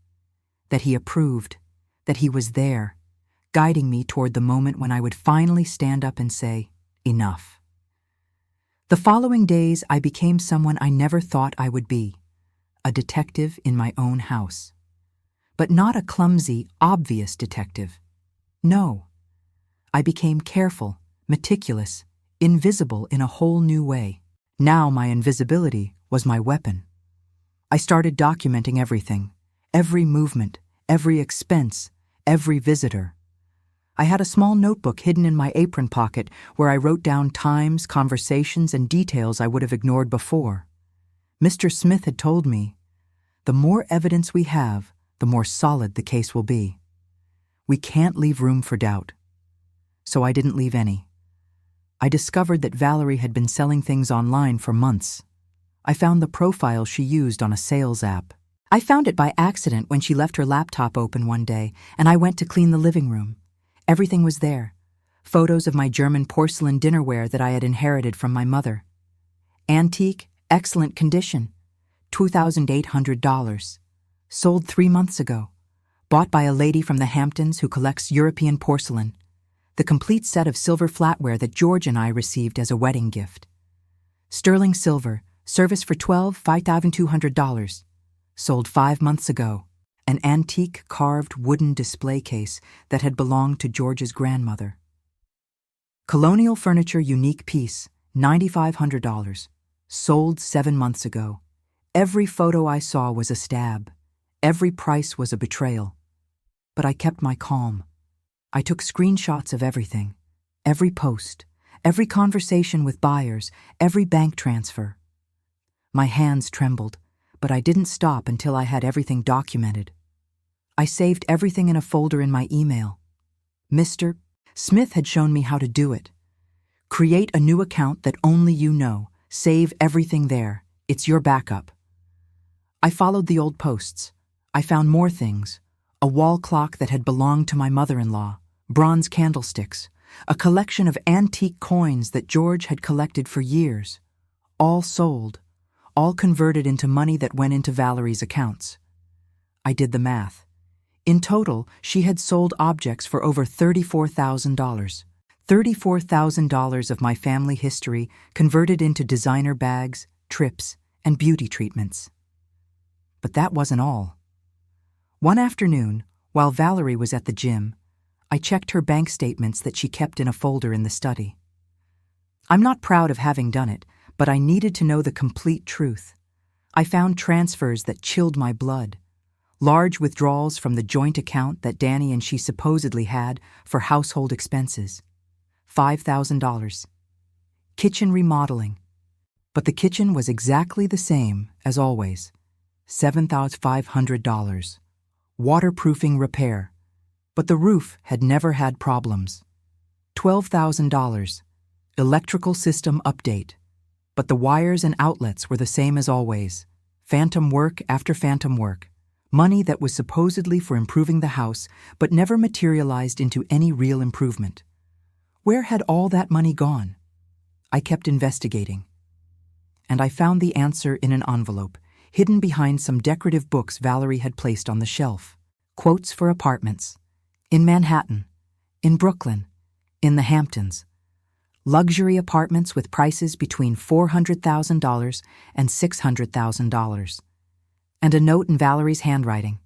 Speaker 1: that he approved, that he was there, guiding me toward the moment when I would finally stand up and say, "Enough." The following days, I became someone I never thought I would be, a detective in my own house. But not a clumsy, obvious detective. No. I became careful, meticulous, invisible in a whole new way. Now my invisibility was my weapon. I started documenting everything, every movement, every expense, every visitor. I had a small notebook hidden in my apron pocket where I wrote down times, conversations, and details I would have ignored before. Mr. Smith had told me, "The more evidence we have, the more solid the case will be. We can't leave room for doubt." So I didn't leave any. I discovered that Valerie had been selling things online for months. I found the profile she used on a sales app. I found it by accident when she left her laptop open one day, and I went to clean the living room. Everything was there. Photos of my German porcelain dinnerware that I had inherited from my mother. Antique, excellent condition, $2,800. Sold 3 months ago. Bought by a lady from the Hamptons who collects European porcelain. The complete set of silver flatware that George and I received as a wedding gift. Sterling silver, service for $5,200. Sold 5 months ago. An antique carved wooden display case that had belonged to George's grandmother. Colonial furniture unique piece, $9,500. Sold 7 months ago. Every photo I saw was a stab. Every price was a betrayal. But I kept my calm. I took screenshots of everything. Every post, every conversation with buyers, every bank transfer. My hands trembled, but I didn't stop until I had everything documented. I saved everything in a folder in my email. Mr. Smith had shown me how to do it. Create a new account that only you know. Save everything there. It's your backup. I followed the old posts. I found more things. A wall clock that had belonged to my mother-in-law, bronze candlesticks, a collection of antique coins that George had collected for years. All sold. All converted into money that went into Valerie's accounts. I did the math. In total, she had sold objects for over $34,000. $34,000 of my family history converted into designer bags, trips, and beauty treatments. But that wasn't all. One afternoon, while Valerie was at the gym, I checked her bank statements that she kept in a folder in the study. I'm not proud of having done it, but I needed to know the complete truth. I found transfers that chilled my blood. Large withdrawals from the joint account that Danny and she supposedly had for household expenses. $5,000. Kitchen remodeling. But the kitchen was exactly the same as always. $7,500. Waterproofing repair. But the roof had never had problems. $12,000. Electrical system update. But the wires and outlets were the same as always. Phantom work after phantom work. Money that was supposedly for improving the house, but never materialized into any real improvement. Where had all that money gone? I kept investigating. And I found the answer in an envelope, hidden behind some decorative books Valerie had placed on the shelf. Quotes for apartments. In Manhattan. In Brooklyn. In the Hamptons. Luxury apartments with prices between $400,000 and $600,000. And a note in Valerie's handwriting.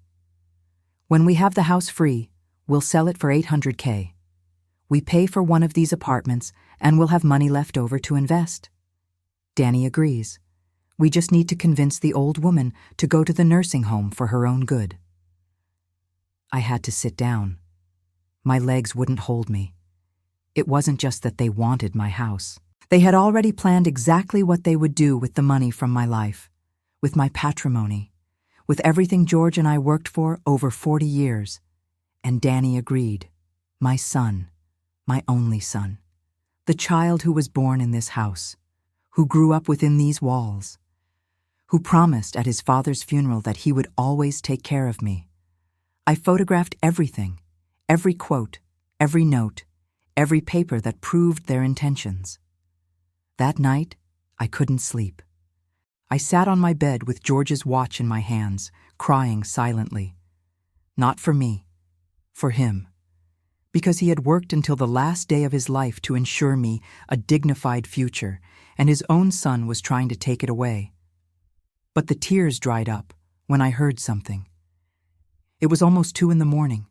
Speaker 1: When we have the house free, we'll sell it for $800K. We pay for one of these apartments and we'll have money left over to invest. Danny agrees. We just need to convince the old woman to go to the nursing home for her own good. I had to sit down. My legs wouldn't hold me. It wasn't just that they wanted my house. They had already planned exactly what they would do with the money from my life, with my patrimony, with everything George and I worked for over 40 years. And Danny agreed. My son, my only son, the child who was born in this house, who grew up within these walls, who promised at his father's funeral that he would always take care of me. I photographed everything, every quote, every note, every paper that proved their intentions. That night, I couldn't sleep. I sat on my bed with George's watch in my hands, crying silently. Not for me, for him. Because he had worked until the last day of his life to ensure me a dignified future, and his own son was trying to take it away. But the tears dried up when I heard something. It was almost 2 a.m,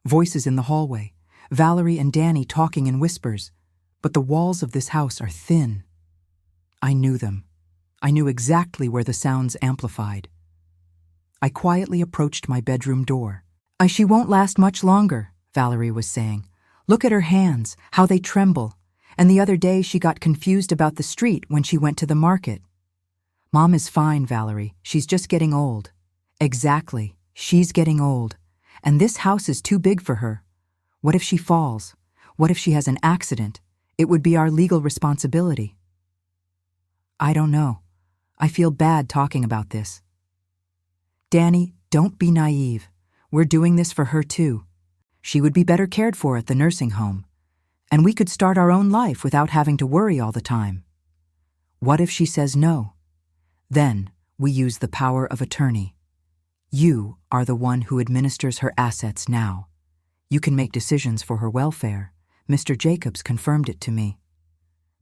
Speaker 1: voices in the hallway, Valerie and Danny talking in whispers, but the walls of this house are thin. I knew them. I knew exactly where the sounds amplified. I quietly approached my bedroom door. She won't last much longer, Valerie was saying. Look at her hands, how they tremble. And the other day she got confused about the street when she went to the market. Mom is fine, Valerie. She's just getting old. Exactly. She's getting old. And this house is too big for her. What if she falls? What if she has an accident? It would be our legal responsibility. I don't know. I feel bad talking about this. Danny, don't be naive. We're doing this for her too. She would be better cared for at the nursing home. And we could start our own life without having to worry all the time. What if she says no? Then we use the power of attorney. You are the one who administers her assets now. You can make decisions for her welfare. Mr. Jacobs confirmed it to me.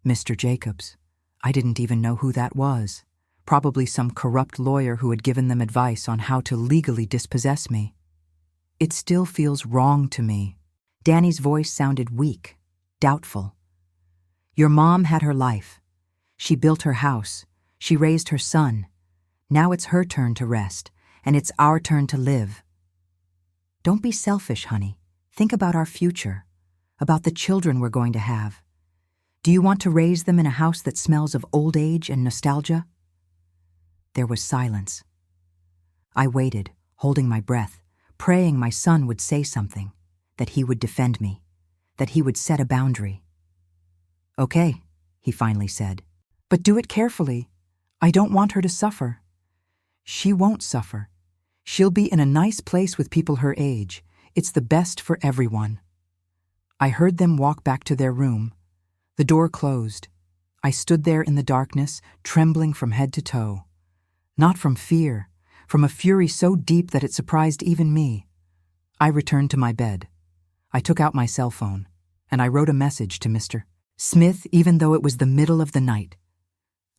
Speaker 1: Mr. Jacobs. I didn't even know who that was. Probably some corrupt lawyer who had given them advice on how to legally dispossess me. It still feels wrong to me. Danny's voice sounded weak, doubtful. Your mom had her life. She built her house. She raised her son. Now it's her turn to rest, and it's our turn to live. Don't be selfish, honey. Think about our future, about the children we're going to have. Do you want to raise them in a house that smells of old age and nostalgia? There was silence. I waited, holding my breath, praying my son would say something, that he would defend me, that he would set a boundary. Okay, he finally said, but do it carefully. I don't want her to suffer. She won't suffer. She'll be in a nice place with people her age. It's the best for everyone. I heard them walk back to their room. The door closed. I stood there in the darkness, trembling from head to toe. Not from fear, from a fury so deep that it surprised even me. I returned to my bed. I took out my cell phone, and I wrote a message to Mr. Smith even though it was the middle of the night.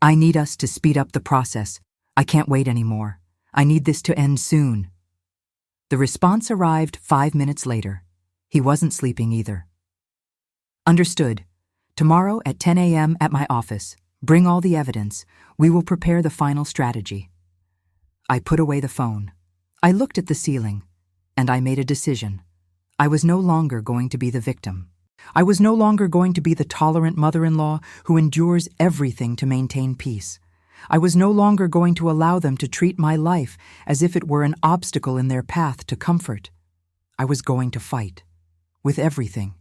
Speaker 1: I need us to speed up the process. I can't wait anymore. I need this to end soon. The response arrived 5 minutes later. He wasn't sleeping either. Understood. Tomorrow at 10 a.m. at my office. Bring all the evidence. We will prepare the final strategy. I put away the phone. I looked at the ceiling, and I made a decision. I was no longer going to be the victim. I was no longer going to be the tolerant mother-in-law who endures everything to maintain peace. I was no longer going to allow them to treat my life as if it were an obstacle in their path to comfort. I was going to fight. With everything.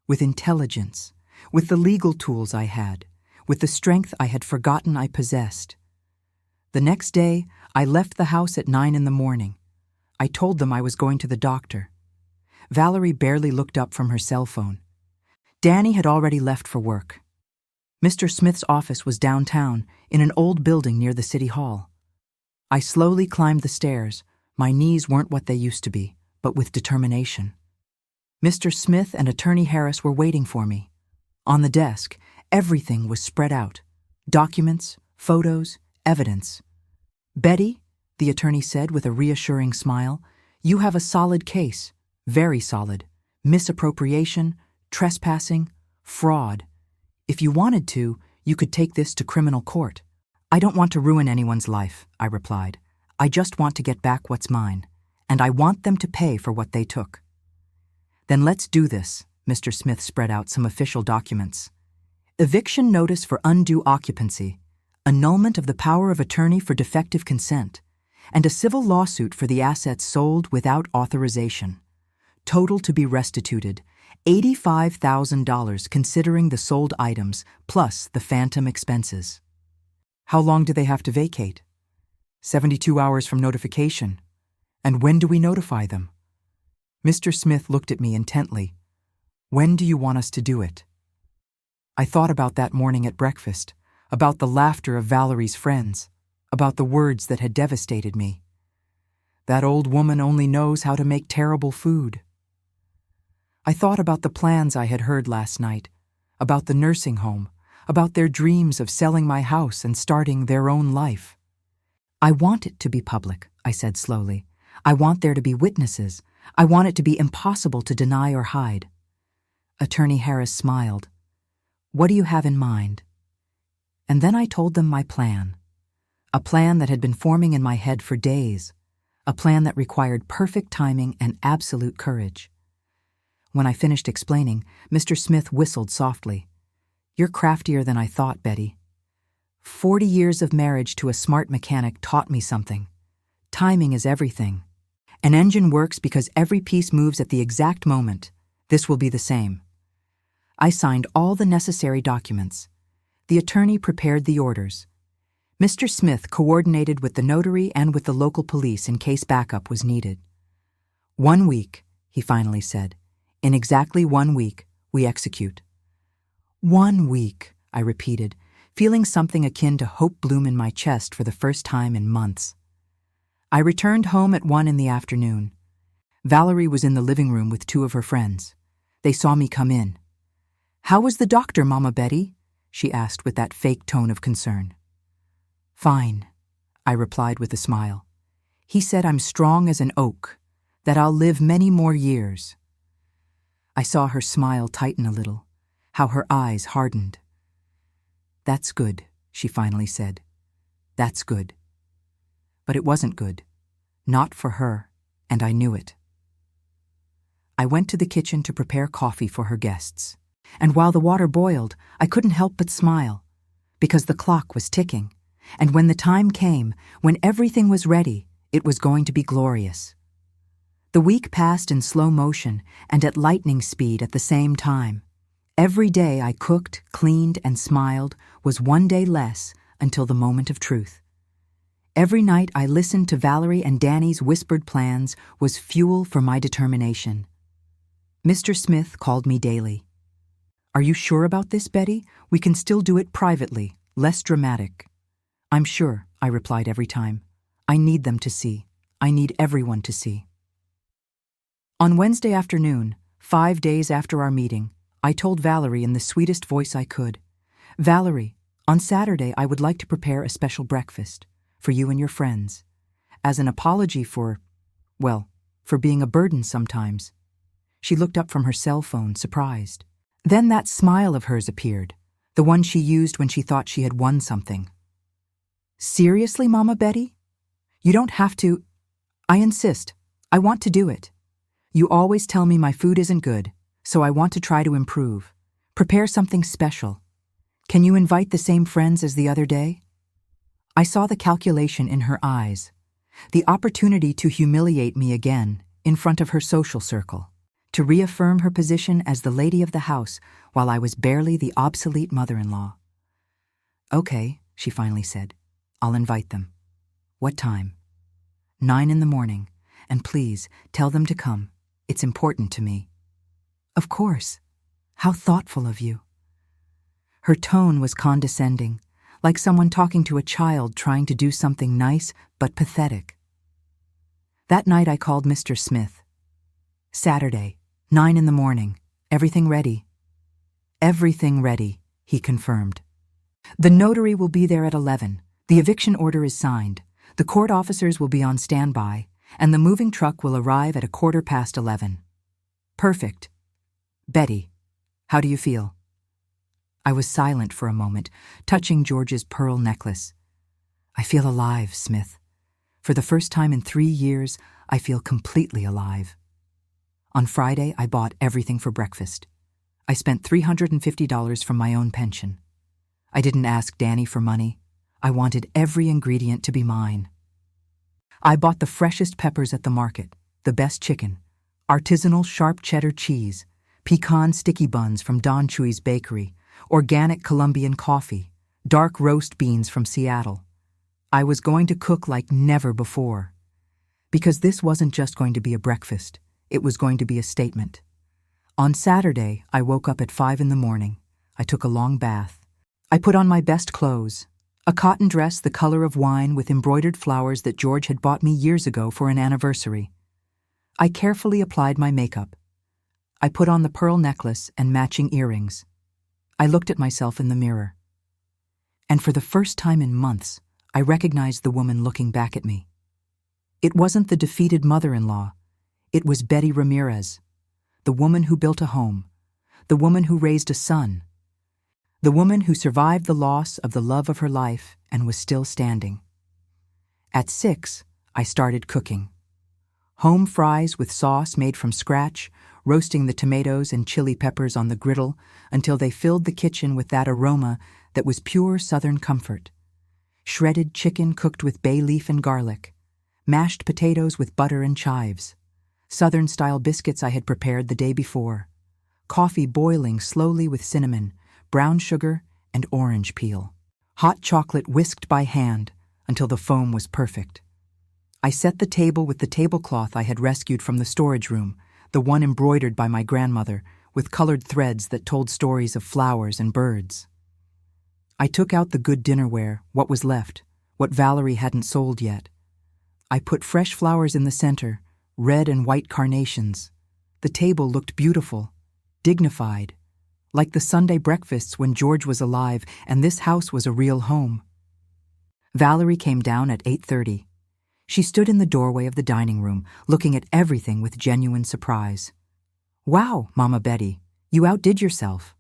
Speaker 1: With intelligence. With the legal tools I had. With the strength I had forgotten I possessed. The next day, I left the house at 9 in the morning. I told them I was going to the doctor. Valerie barely looked up from her cell phone. Danny had already left for work. Mr. Smith's office was downtown, in an old building near the city hall. I slowly climbed the stairs. My knees weren't what they used to be, but with determination. Mr. Smith and Attorney Harris were waiting for me. On the desk, everything was spread out. Documents, photos, evidence. "Betty," the attorney said with a reassuring smile, "you have a solid case, very solid. Misappropriation, trespassing, fraud. If you wanted to, you could take this to criminal court." "I don't want to ruin anyone's life," I replied. "I just want to get back what's mine, and I want them to pay for what they took." "Then let's do this." Mr. Smith spread out some official documents. Eviction notice for undue occupancy, annulment of the power of attorney for defective consent, and a civil lawsuit for the assets sold without authorization. Total to be restituted, $85,000 considering the sold items plus the phantom expenses. "How long do they have to vacate?" 72 hours from notification. "And when do we notify them?" Mr. Smith looked at me intently. "When do you want us to do it?" I thought about that morning at breakfast, about the laughter of Valerie's friends, about the words that had devastated me. "That old woman only knows how to make terrible food." I thought about the plans I had heard last night, about the nursing home, about their dreams of selling my house and starting their own life. "I want it to be public," I said slowly. "I want there to be witnesses. I want it to be impossible to deny or hide." Attorney Harris smiled. "What do you have in mind?" And then I told them my plan. A plan that had been forming in my head for days. A plan that required perfect timing and absolute courage. When I finished explaining, Mr. Smith whistled softly. "You're craftier than I thought, Betty. 40 years of marriage to a smart mechanic taught me something. Timing is everything. An engine works because every piece moves at the exact moment. This will be the same." I signed all the necessary documents. The attorney prepared the orders. Mr. Smith coordinated with the notary and with the local police in case backup was needed. "1 week," he finally said. "In exactly 1 week, we execute." 1 week, I repeated, feeling something akin to hope bloom in my chest for the first time in months. I returned home at 1 in the afternoon. Valerie was in the living room with 2 of her friends. They saw me come in. "How was the doctor, Mama Betty?" she asked with that fake tone of concern. "Fine," I replied with a smile. "He said I'm strong as an oak, that I'll live many more years." I saw her smile tighten a little, how her eyes hardened. "That's good," she finally said. "That's good." But it wasn't good. Not for her, and I knew it. I went to the kitchen to prepare coffee for her guests. And while the water boiled, I couldn't help but smile, because the clock was ticking, and when the time came, when everything was ready, it was going to be glorious. The week passed in slow motion and at lightning speed at the same time. Every day I cooked, cleaned, and smiled was 1 day less until the moment of truth. Every night I listened to Valerie and Danny's whispered plans was fuel for my determination. Mr. Smith called me daily. "Are you sure about this, Betty? We can still do it privately, less dramatic." "I'm sure," I replied every time. "I need them to see. I need everyone to see." On Wednesday afternoon, 5 days after our meeting, I told Valerie in the sweetest voice I could. Valerie, on Saturday I would like to prepare a special breakfast for you and your friends, as an apology for being a burden sometimes. She looked up from her cell phone, surprised. Then that smile of hers appeared, the one she used when she thought she had won something. Seriously, Mama Betty? You don't have to. I insist. I want to do it. You always tell me my food isn't good, so I want to try to improve. Prepare something special. Can you invite the same friends as the other day? I saw the calculation in her eyes, the opportunity to humiliate me again in front of her social circle, to reaffirm her position as the lady of the house while I was barely the obsolete mother-in-law. Okay, she finally said. I'll invite them. What time? 9 in the morning, and please tell them to come. It's important to me. Of course. How thoughtful of you. Her tone was condescending, like someone talking to a child trying to do something nice but pathetic. That night I called Mr. Smith. Saturday, 9 in the morning. Everything ready? Everything ready, he confirmed. The notary will be there at 11. The eviction order is signed. The court officers will be on standby, and the moving truck will arrive at 11:15. Perfect. Betty, how do you feel? I was silent for a moment, touching George's pearl necklace. I feel alive, Smith. For the first time in 3 years, I feel completely alive. On Friday, I bought everything for breakfast. I spent $350 from my own pension. I didn't ask Danny for money. I wanted every ingredient to be mine. I bought the freshest peppers at the market, the best chicken, artisanal sharp cheddar cheese, pecan sticky buns from Don Chuy's bakery, organic Colombian coffee, dark roast beans from Seattle. I was going to cook like never before. Because this wasn't just going to be a breakfast, it was going to be a statement. On Saturday, I woke up at 5 in the morning. I took a long bath. I put on my best clothes, a cotton dress the color of wine with embroidered flowers that George had bought me years ago for an anniversary. I carefully applied my makeup. I put on the pearl necklace and matching earrings. I looked at myself in the mirror. And for the first time in months, I recognized the woman looking back at me. It wasn't the defeated mother-in-law. It was Betty Ramirez, the woman who built a home, the woman who raised a son, the woman who survived the loss of the love of her life and was still standing. At 6, I started cooking. Home fries with sauce made from scratch, roasting the tomatoes and chili peppers on the griddle until they filled the kitchen with that aroma that was pure Southern comfort. Shredded chicken cooked with bay leaf and garlic, mashed potatoes with butter and chives, Southern-style biscuits I had prepared the day before, coffee boiling slowly with cinnamon, brown sugar, and orange peel, hot chocolate whisked by hand until the foam was perfect. I set the table with the tablecloth I had rescued from the storage room, the one embroidered by my grandmother, with colored threads that told stories of flowers and birds. I took out the good dinnerware, what was left, what Valerie hadn't sold yet. I put fresh flowers in the center, red and white carnations. The table looked beautiful, dignified, like the Sunday breakfasts when George was alive and this house was a real home. Valerie came down at 8:30. She stood in the doorway of the dining room, looking at everything with genuine surprise. Wow, Mama Betty, you outdid yourself.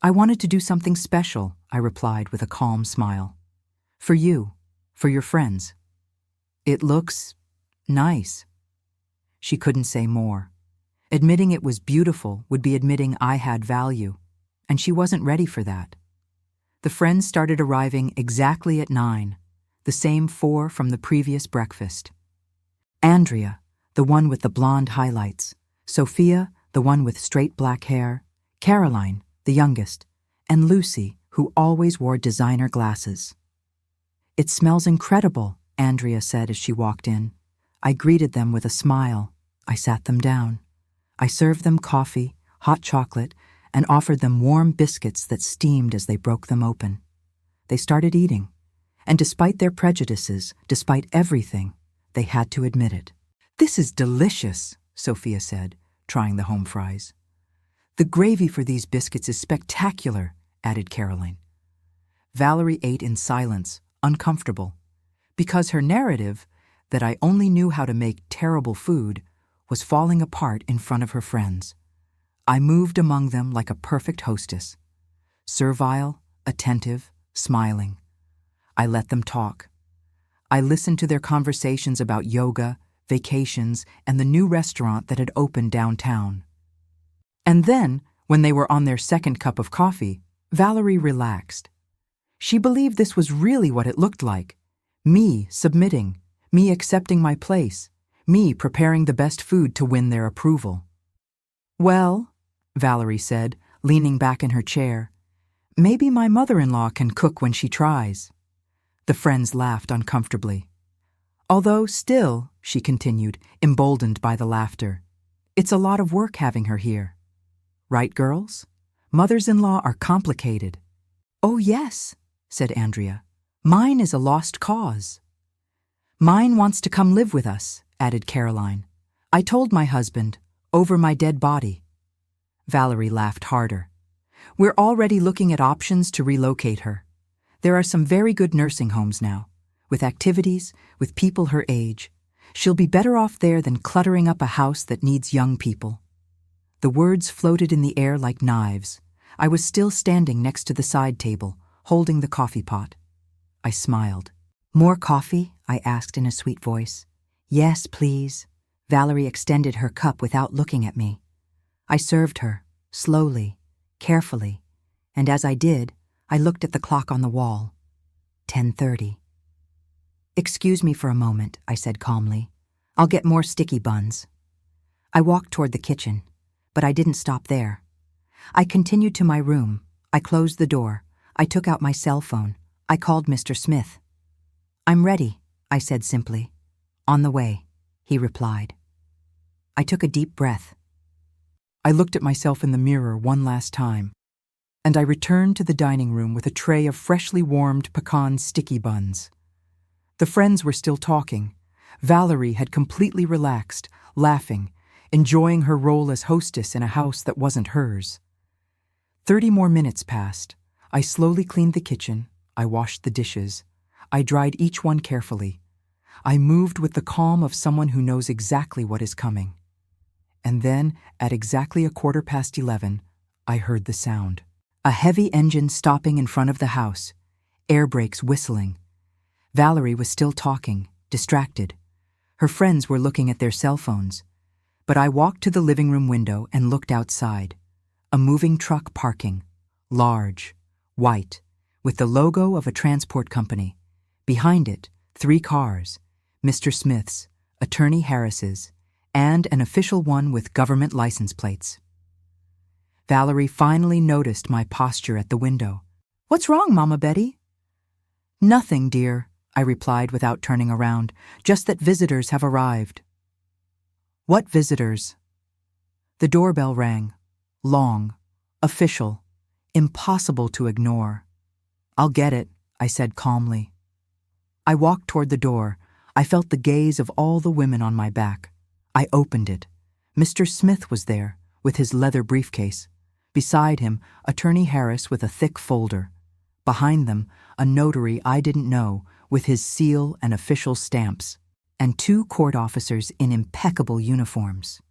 Speaker 1: I wanted to do something special, I replied with a calm smile. For you, for your friends. It looks nice. She couldn't say more. Admitting it was beautiful would be admitting I had value, and she wasn't ready for that. The friends started arriving exactly at 9, the same 4 from the previous breakfast. Andrea, the one with the blonde highlights, Sophia, the one with straight black hair, Caroline, the youngest, and Lucy, who always wore designer glasses. It smells incredible, Andrea said as she walked in. I greeted them with a smile. I sat them down. I served them coffee, hot chocolate, and offered them warm biscuits that steamed as they broke them open. They started eating, and despite their prejudices, despite everything, they had to admit it. This is delicious, Sophia said, trying the home fries. The gravy for these biscuits is spectacular, added Caroline. Valerie ate in silence, uncomfortable, because her narrative, that I only knew how to make terrible food, was falling apart in front of her friends. I moved among them like a perfect hostess, servile, attentive, smiling. I let them talk. I listened to their conversations about yoga, vacations, and the new restaurant that had opened downtown. And then, when they were on their second cup of coffee, Valerie relaxed. She believed this was really what it looked like. Me submitting, me accepting my place, me preparing the best food to win their approval. Well, Valerie said, leaning back in her chair, maybe my mother-in-law can cook when she tries. The friends laughed uncomfortably. Although still, she continued, emboldened by the laughter, it's a lot of work having her here. Right, girls? Mothers-in-law are complicated. Oh, yes, said Andrea. Mine is a lost cause. Mine wants to come live with us, added Caroline. I told my husband, over my dead body. Valerie laughed harder. We're already looking at options to relocate her. There are some very good nursing homes now, with activities, with people her age. She'll be better off there than cluttering up a house that needs young people. The words floated in the air like knives. I was still standing next to the side table, holding the coffee pot. I smiled. More coffee? I asked in a sweet voice. Yes, please. Valerie extended her cup without looking at me. I served her, slowly, carefully, and as I did, I looked at the clock on the wall. 10:30. Excuse me for a moment, I said calmly. I'll get more sticky buns. I walked toward the kitchen, but I didn't stop there. I continued to my room. I closed the door. I took out my cell phone. I called Mr. Smith. I'm ready, I said simply. On the way, he replied. I took a deep breath. I looked at myself in the mirror one last time, and I returned to the dining room with a tray of freshly warmed pecan sticky buns. The friends were still talking. Valerie had completely relaxed, laughing, enjoying her role as hostess in a house that wasn't hers. 30 more minutes passed. I slowly cleaned the kitchen. I washed the dishes. I dried each one carefully. I moved with the calm of someone who knows exactly what is coming. And then, at exactly 11:15, I heard the sound. A heavy engine stopping in front of the house, air brakes whistling. Valerie was still talking, distracted. Her friends were looking at their cell phones. But I walked to the living room window and looked outside. A moving truck parking, large, white, with the logo of a transport company. Behind it, 3 cars, Mr. Smith's, Attorney Harris's, and an official one with government license plates. Valerie finally noticed my posture at the window. What's wrong, Mama Betty? Nothing, dear, I replied without turning around, just that visitors have arrived. What visitors? The doorbell rang. Long, official, impossible to ignore. I'll get it, I said calmly. I walked toward the door. I felt the gaze of all the women on my back. I opened it. Mr. Smith was there, with his leather briefcase. Beside him, Attorney Harris with a thick folder. Behind them, a notary I didn't know, with his seal and official stamps, and 2 court officers in impeccable uniforms.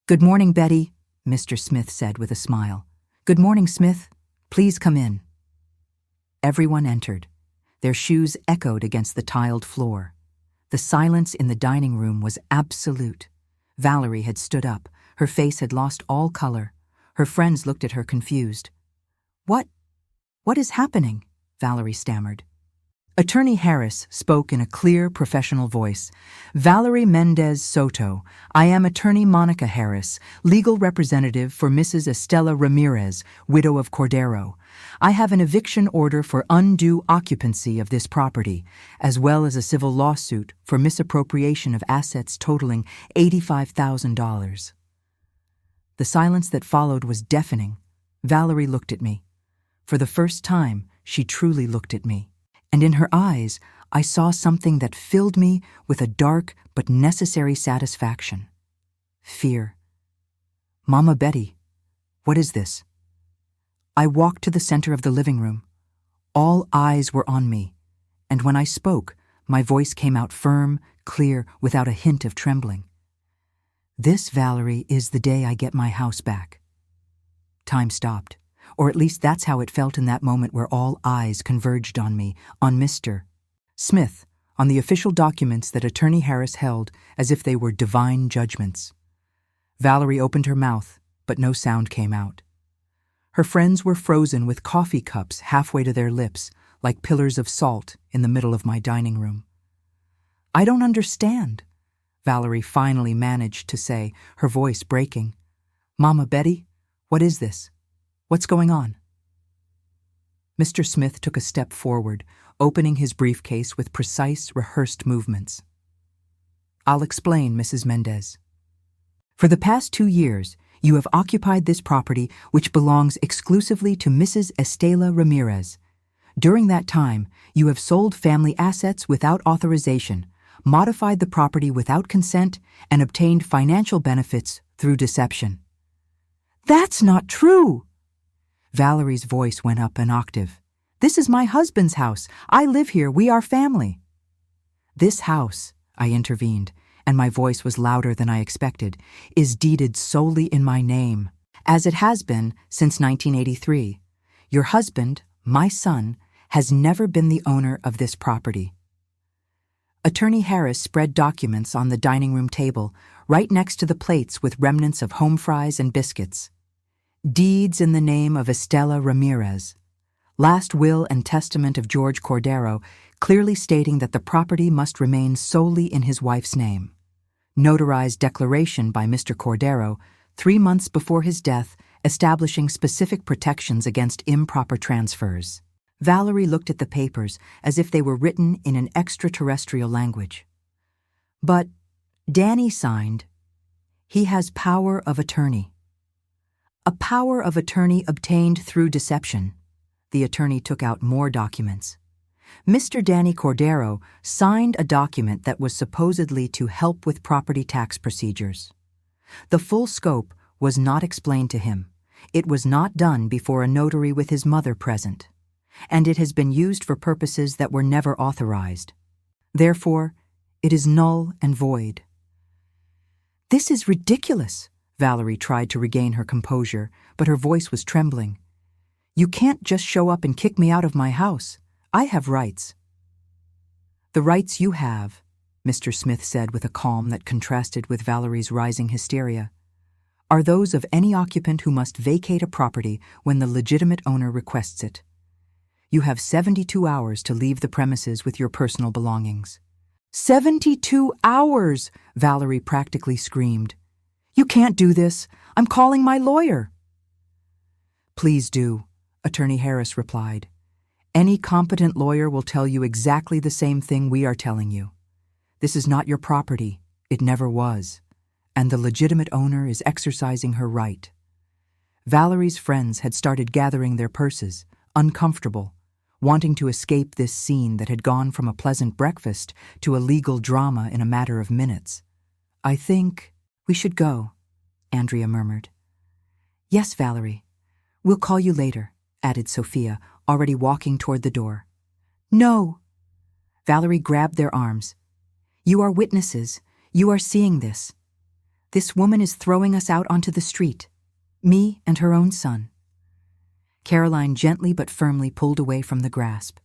Speaker 1: Good morning, Betty, Mr. Smith said with a smile. Good morning, Smith. Please come in. Everyone entered. Their shoes echoed against the tiled floor. The silence in the dining room was absolute. Valerie had stood up. Her face had lost all color. Her friends looked at her confused. What is happening? Valerie stammered. Attorney Harris spoke in a clear, professional voice. Valerie Mendez Soto, I am Attorney Monica Harris, legal representative for Mrs. Estela Ramirez, widow of Cordero. I have an eviction order for undue occupancy of this property, as well as a civil lawsuit for misappropriation of assets totaling $85,000. The silence that followed was deafening. Valerie looked at me. For the first time, she truly looked at me. And in her eyes, I saw something that filled me with a dark but necessary satisfaction. Fear. Mama Betty, What is this? I walked to the center of the living room. All eyes were on me, and when I spoke, my voice came out firm, clear, without a hint of trembling. This, Valerie, is the day I get my house back. Time stopped, or at least that's how it felt in that moment where all eyes converged on me, on Mr. Smith, on the official documents that Attorney Harris held as if they were divine judgments. Valerie opened her mouth, but no sound came out. Her friends were frozen with coffee cups halfway to their lips, like pillars of salt in the middle of my dining room. I don't understand, Valerie finally managed to say, her voice breaking. Mama Betty, what is this? What's going on? Mr. Smith took a step forward, opening his briefcase with precise, rehearsed movements. I'll explain, Mrs. Mendez. For the past 2 years, you have occupied this property which belongs exclusively to Mrs. Estela Ramirez. During that time, you have sold family assets without authorization, modified the property without consent, and obtained financial benefits through deception. That's not true! Valerie's voice went up an octave. This is my husband's house. I live here. We are family. This house, I intervened, and my voice was louder than I expected, is deeded solely in my name, as it has been since 1983. Your husband, my son, has never been the owner of this property. Attorney Harris spread documents on the dining room table, right next to the plates with remnants of home fries and biscuits. Deeds in the name of Estela Ramirez. Last will and testament of George Cordero, clearly stating that the property must remain solely in his wife's name. Notarized declaration by Mr. Cordero, 3 months before his death, establishing specific protections against improper transfers. Valerie looked at the papers as if they were written in an extraterrestrial language. But Danny signed, he has power of attorney. A power of attorney obtained through deception. The attorney took out more documents. Mr. Danny Cordero signed a document that was supposedly to help with property tax procedures. The full scope was not explained to him. It was not done before a notary with his mother present, and it has been used for purposes that were never authorized. Therefore, it is null and void. This is ridiculous, Valerie tried to regain her composure, but her voice was trembling. You can't just show up and kick me out of my house. I have rights. The rights you have, Mr. Smith said with a calm that contrasted with Valerie's rising hysteria, are those of any occupant who must vacate a property when the legitimate owner requests it. You have 72 hours to leave the premises with your personal belongings. 72 hours! Valerie practically screamed. You can't do this. I'm calling my lawyer. Please do, Attorney Harris replied. Any competent lawyer will tell you exactly the same thing we are telling you. This is not your property. It never was. And the legitimate owner is exercising her right. Valerie's friends had started gathering their purses, uncomfortable, wanting to escape this scene that had gone from a pleasant breakfast to a legal drama in a matter of minutes. I think we should go, Andrea murmured. Yes, Valerie. We'll call you later, added Sophia, already walking toward the door. No! Valerie grabbed their arms. You are witnesses. You are seeing this. This woman is throwing us out onto the street. Me and her own son. Caroline gently but firmly pulled away from the grasp.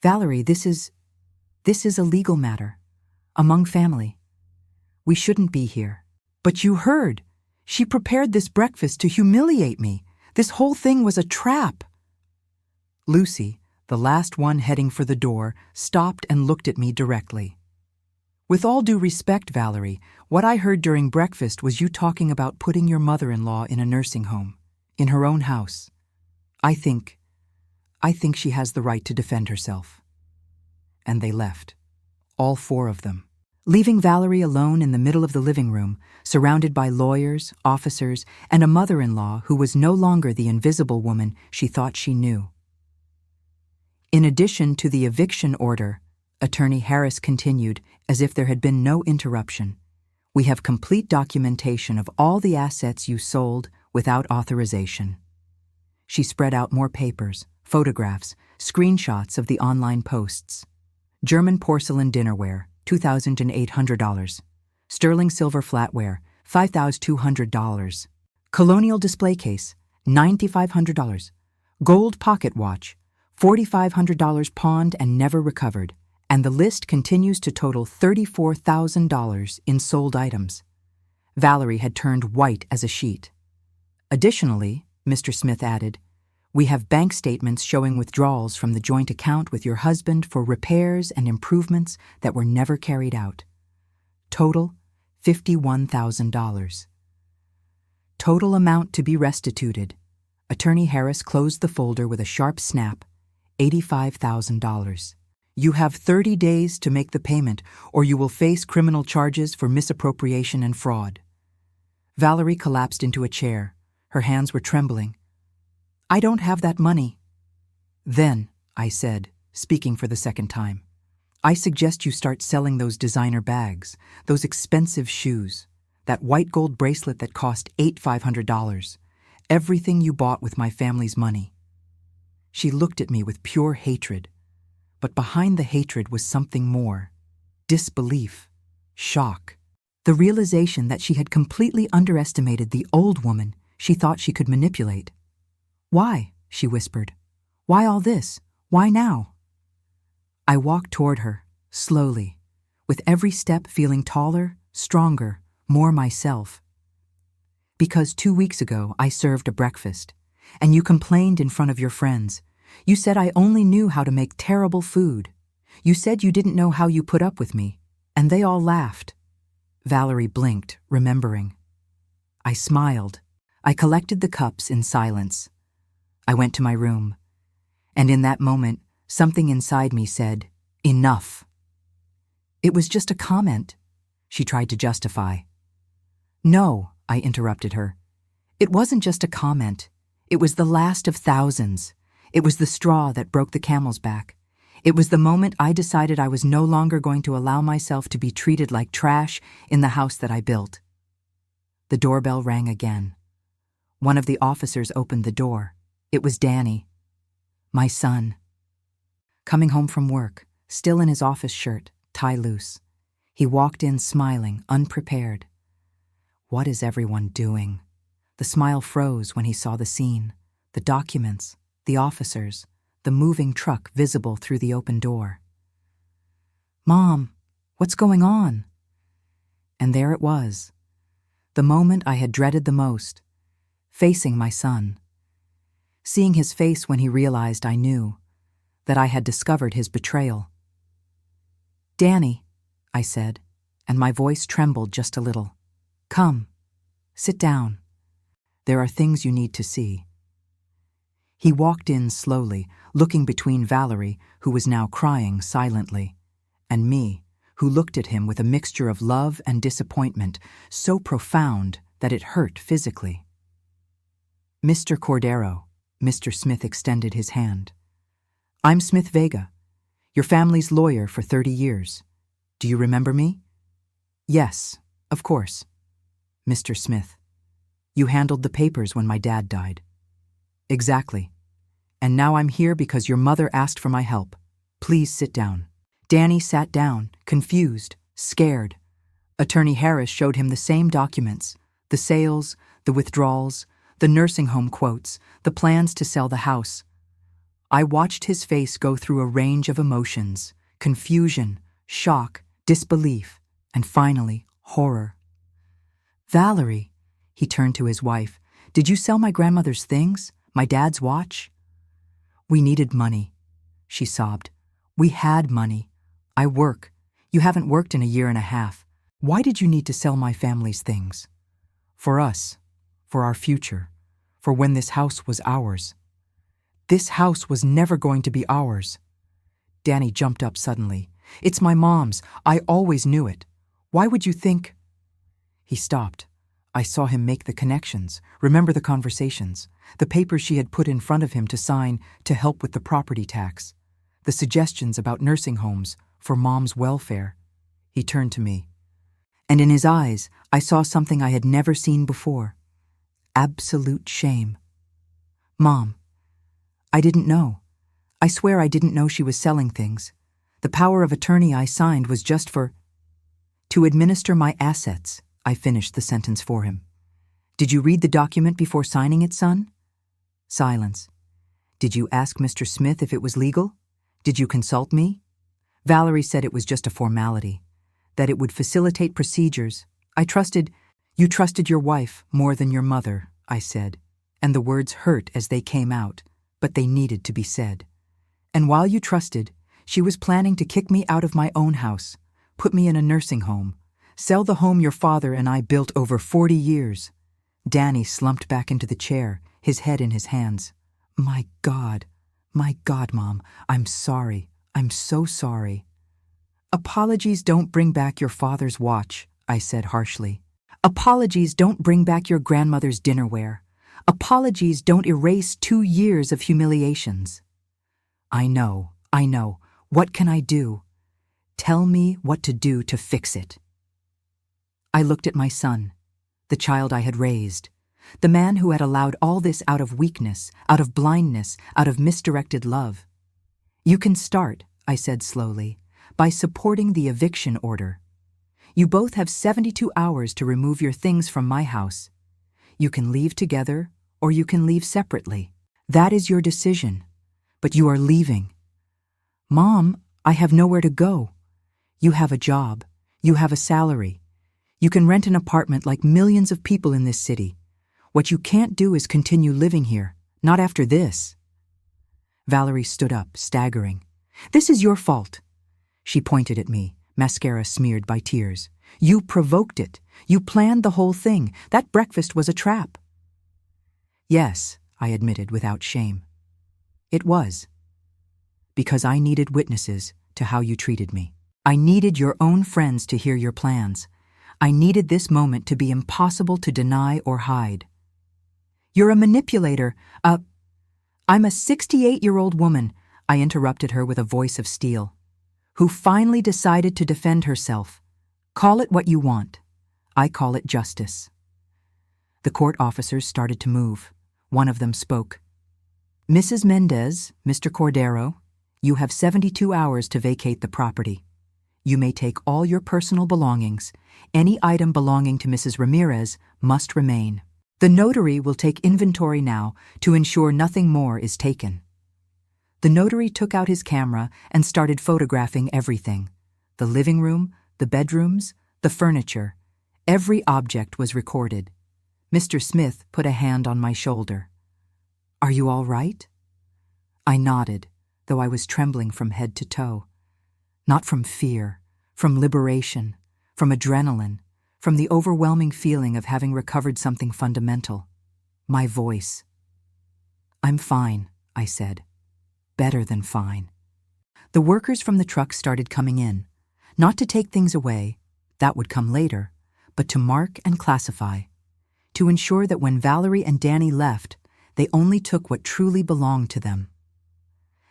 Speaker 1: Valerie, this is a legal matter. Among family. We shouldn't be here. But you heard. She prepared this breakfast to humiliate me. This whole thing was a trap. Lucy, the last one heading for the door, stopped and looked at me directly. With all due respect, Valerie, what I heard during breakfast was you talking about putting your mother-in-law in a nursing home, in her own house. I think she has the right to defend herself. And they left. All 4 of them. Leaving Valerie alone in the middle of the living room, surrounded by lawyers, officers, and a mother-in-law who was no longer the invisible woman she thought she knew. In addition to the eviction order, Attorney Harris continued, as if there had been no interruption, we have complete documentation of all the assets you sold without authorization. She spread out more papers, photographs, screenshots of the online posts. German porcelain dinnerware, $2,800. Sterling silver flatware, $5,200. Colonial display case, $9,500. Gold pocket watch, $4,500 pawned and never recovered. And the list continues to total $34,000 in sold items. Valerie had turned white as a sheet. Additionally, Mr. Smith added, we have bank statements showing withdrawals from the joint account with your husband for repairs and improvements that were never carried out. Total, $51,000. Total amount to be restituted. Attorney Harris closed the folder with a sharp snap, $85,000. You have 30 days to make the payment, or you will face criminal charges for misappropriation and fraud. Valerie collapsed into a chair. Her hands were trembling. I don't have that money. Then, I said, speaking for the second time, I suggest you start selling those designer bags, those expensive shoes, that white gold bracelet that cost $8,500, everything you bought with my family's money. She looked at me with pure hatred, but behind the hatred was something more. Disbelief, shock, the realization that she had completely underestimated the old woman she thought she could manipulate. Why? She whispered. Why all this? Why now? I walked toward her, slowly, with every step feeling taller, stronger, more myself. Because 2 weeks ago I served a breakfast, and you complained in front of your friends. You said I only knew how to make terrible food. You said you didn't know how you put up with me, and they all laughed. Valerie blinked, remembering. I smiled. I collected the cups in silence. I went to my room, and in that moment, something inside me said, enough. It was just a comment, she tried to justify. No, I interrupted her. It wasn't just a comment. It was the last of thousands. It was the straw that broke the camel's back. It was the moment I decided I was no longer going to allow myself to be treated like trash in the house that I built. The doorbell rang again. One of the officers opened the door. It was Danny, my son. Coming home from work, still in his office shirt, tie loose, he walked in smiling, unprepared. What is everyone doing? The smile froze when he saw the scene, the documents, the officers, the moving truck visible through the open door. Mom, what's going on? And there it was, the moment I had dreaded the most, facing my son. Seeing his face when he realized I knew, that I had discovered his betrayal. Danny, I said, and my voice trembled just a little. Come, sit down. There are things you need to see. He walked in slowly, looking between Valerie, who was now crying silently, and me, who looked at him with a mixture of love and disappointment, so profound that it hurt physically. Mr. Cordero, Mr. Smith extended his hand. I'm Smith Vega, your family's lawyer for 30 years. Do you remember me? Yes, of course. Mr. Smith, you handled the papers when my dad died. Exactly. And now I'm here because your mother asked for my help. Please sit down. Danny sat down, confused, scared. Attorney Harris showed him the same documents, the sales, the withdrawals, the nursing home quotes, the plans to sell the house. I watched his face go through a range of emotions, confusion, shock, disbelief, and finally, horror. Valerie, he turned to his wife, did you sell my grandmother's things, my dad's watch? We needed money, she sobbed. We had money. I work. You haven't worked in a year and a half. Why did you need to sell my family's things? For us. For our future, for when this house was ours. This house was never going to be ours. Danny jumped up suddenly. It's my mom's. I always knew it. Why would you think? He stopped. I saw him make the connections, remember the conversations, the papers she had put in front of him to sign to help with the property tax, the suggestions about nursing homes for mom's welfare. He turned to me. And in his eyes, I saw something I had never seen before. absolute shame. Mom, I didn't know. I swear I didn't know she was selling things. The power of attorney I signed was just to administer my assets, I finished the sentence for him. Did you read the document before signing it, son? Silence. Did you ask Mr. Smith if it was legal? Did you consult me? Valerie said it was just a formality, that it would facilitate procedures. You trusted your wife more than your mother, I said, and the words hurt as they came out, but they needed to be said. And while you trusted, she was planning to kick me out of my own house, put me in a nursing home, sell the home your father and I built over 40 years. Danny slumped back into the chair, his head in his hands. My God, Mom, I'm sorry. I'm so sorry. Apologies don't bring back your father's watch, I said harshly. Apologies don't bring back your grandmother's dinnerware. Apologies don't erase 2 years of humiliations. I know. What can I do? Tell me what to do to fix it. I looked at my son, the child I had raised, the man who had allowed all this out of weakness, out of blindness, out of misdirected love. You can start, I said slowly, by supporting the eviction order. You both have 72 hours to remove your things from my house. You can leave together, or you can leave separately. That is your decision. But you are leaving. Mom, I have nowhere to go. You have a job. You have a salary. You can rent an apartment like millions of people in this city. What you can't do is continue living here, not after this. Valerie stood up, staggering. This is your fault. She pointed at me, mascara smeared by tears. You provoked it. You planned the whole thing. That breakfast was a trap. Yes, I admitted without shame. It was. Because I needed witnesses to how you treated me. I needed your own friends to hear your plans. I needed this moment to be impossible to deny or hide. You're a manipulator. I'm a 68-year-old woman, I interrupted her with a voice of steel, who finally decided to defend herself. Call it what you want. I call it justice. The court officers started to move. One of them spoke. Mrs. Mendez, Mr. Cordero, you have 72 hours to vacate the property. You may take all your personal belongings. Any item belonging to Mrs. Ramirez must remain. The notary will take inventory now to ensure nothing more is taken. The notary took out his camera and started photographing everything. The living room, the bedrooms, the furniture. Every object was recorded. Mr. Smith put a hand on my shoulder. Are you all right? I nodded, though I was trembling from head to toe. Not from fear, from liberation, from adrenaline, from the overwhelming feeling of having recovered something fundamental. My voice. I'm fine, I said. Better than fine. The workers from the truck started coming in, not to take things away, that would come later, but to mark and classify, to ensure that when Valerie and Danny left, they only took what truly belonged to them.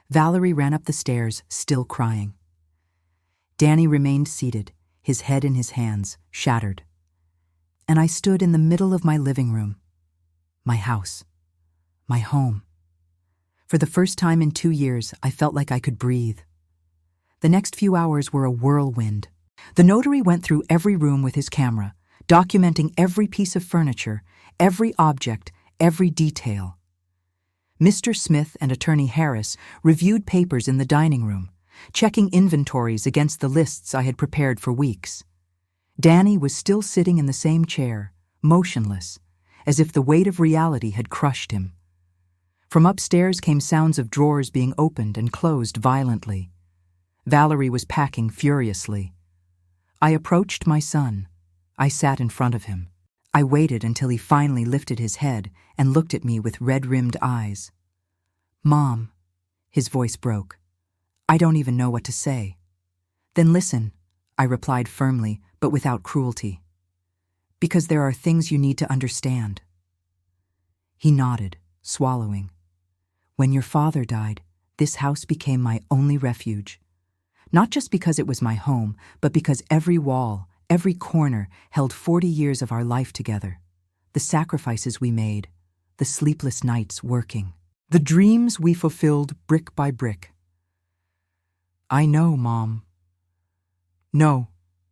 Speaker 1: Valerie ran up the stairs, still crying. Danny remained seated, his head in his hands, shattered. And I stood in the middle of my living room, my house, my home. For the first time in 2 years, I felt like I could breathe. The next few hours were a whirlwind. The notary went through every room with his camera, documenting every piece of furniture, every object, every detail. Mr. Smith and Attorney Harris reviewed papers in the dining room, checking inventories against the lists I had prepared for weeks. Danny was still sitting in the same chair, motionless, as if the weight of reality had crushed him. From upstairs came sounds of drawers being opened and closed violently. Valerie was packing furiously. I approached my son. I sat in front of him. I waited until he finally lifted his head and looked at me with red-rimmed eyes. Mom, his voice broke. I don't even know what to say. Then listen, I replied firmly, but without cruelty. Because there are things you need to understand. He nodded, swallowing. When your father died, this house became my only refuge. Not just because it was my home, but because every wall, every corner held 40 years of our life together. the sacrifices we made, the sleepless nights working, the dreams we fulfilled brick by brick. I know, Mom. No,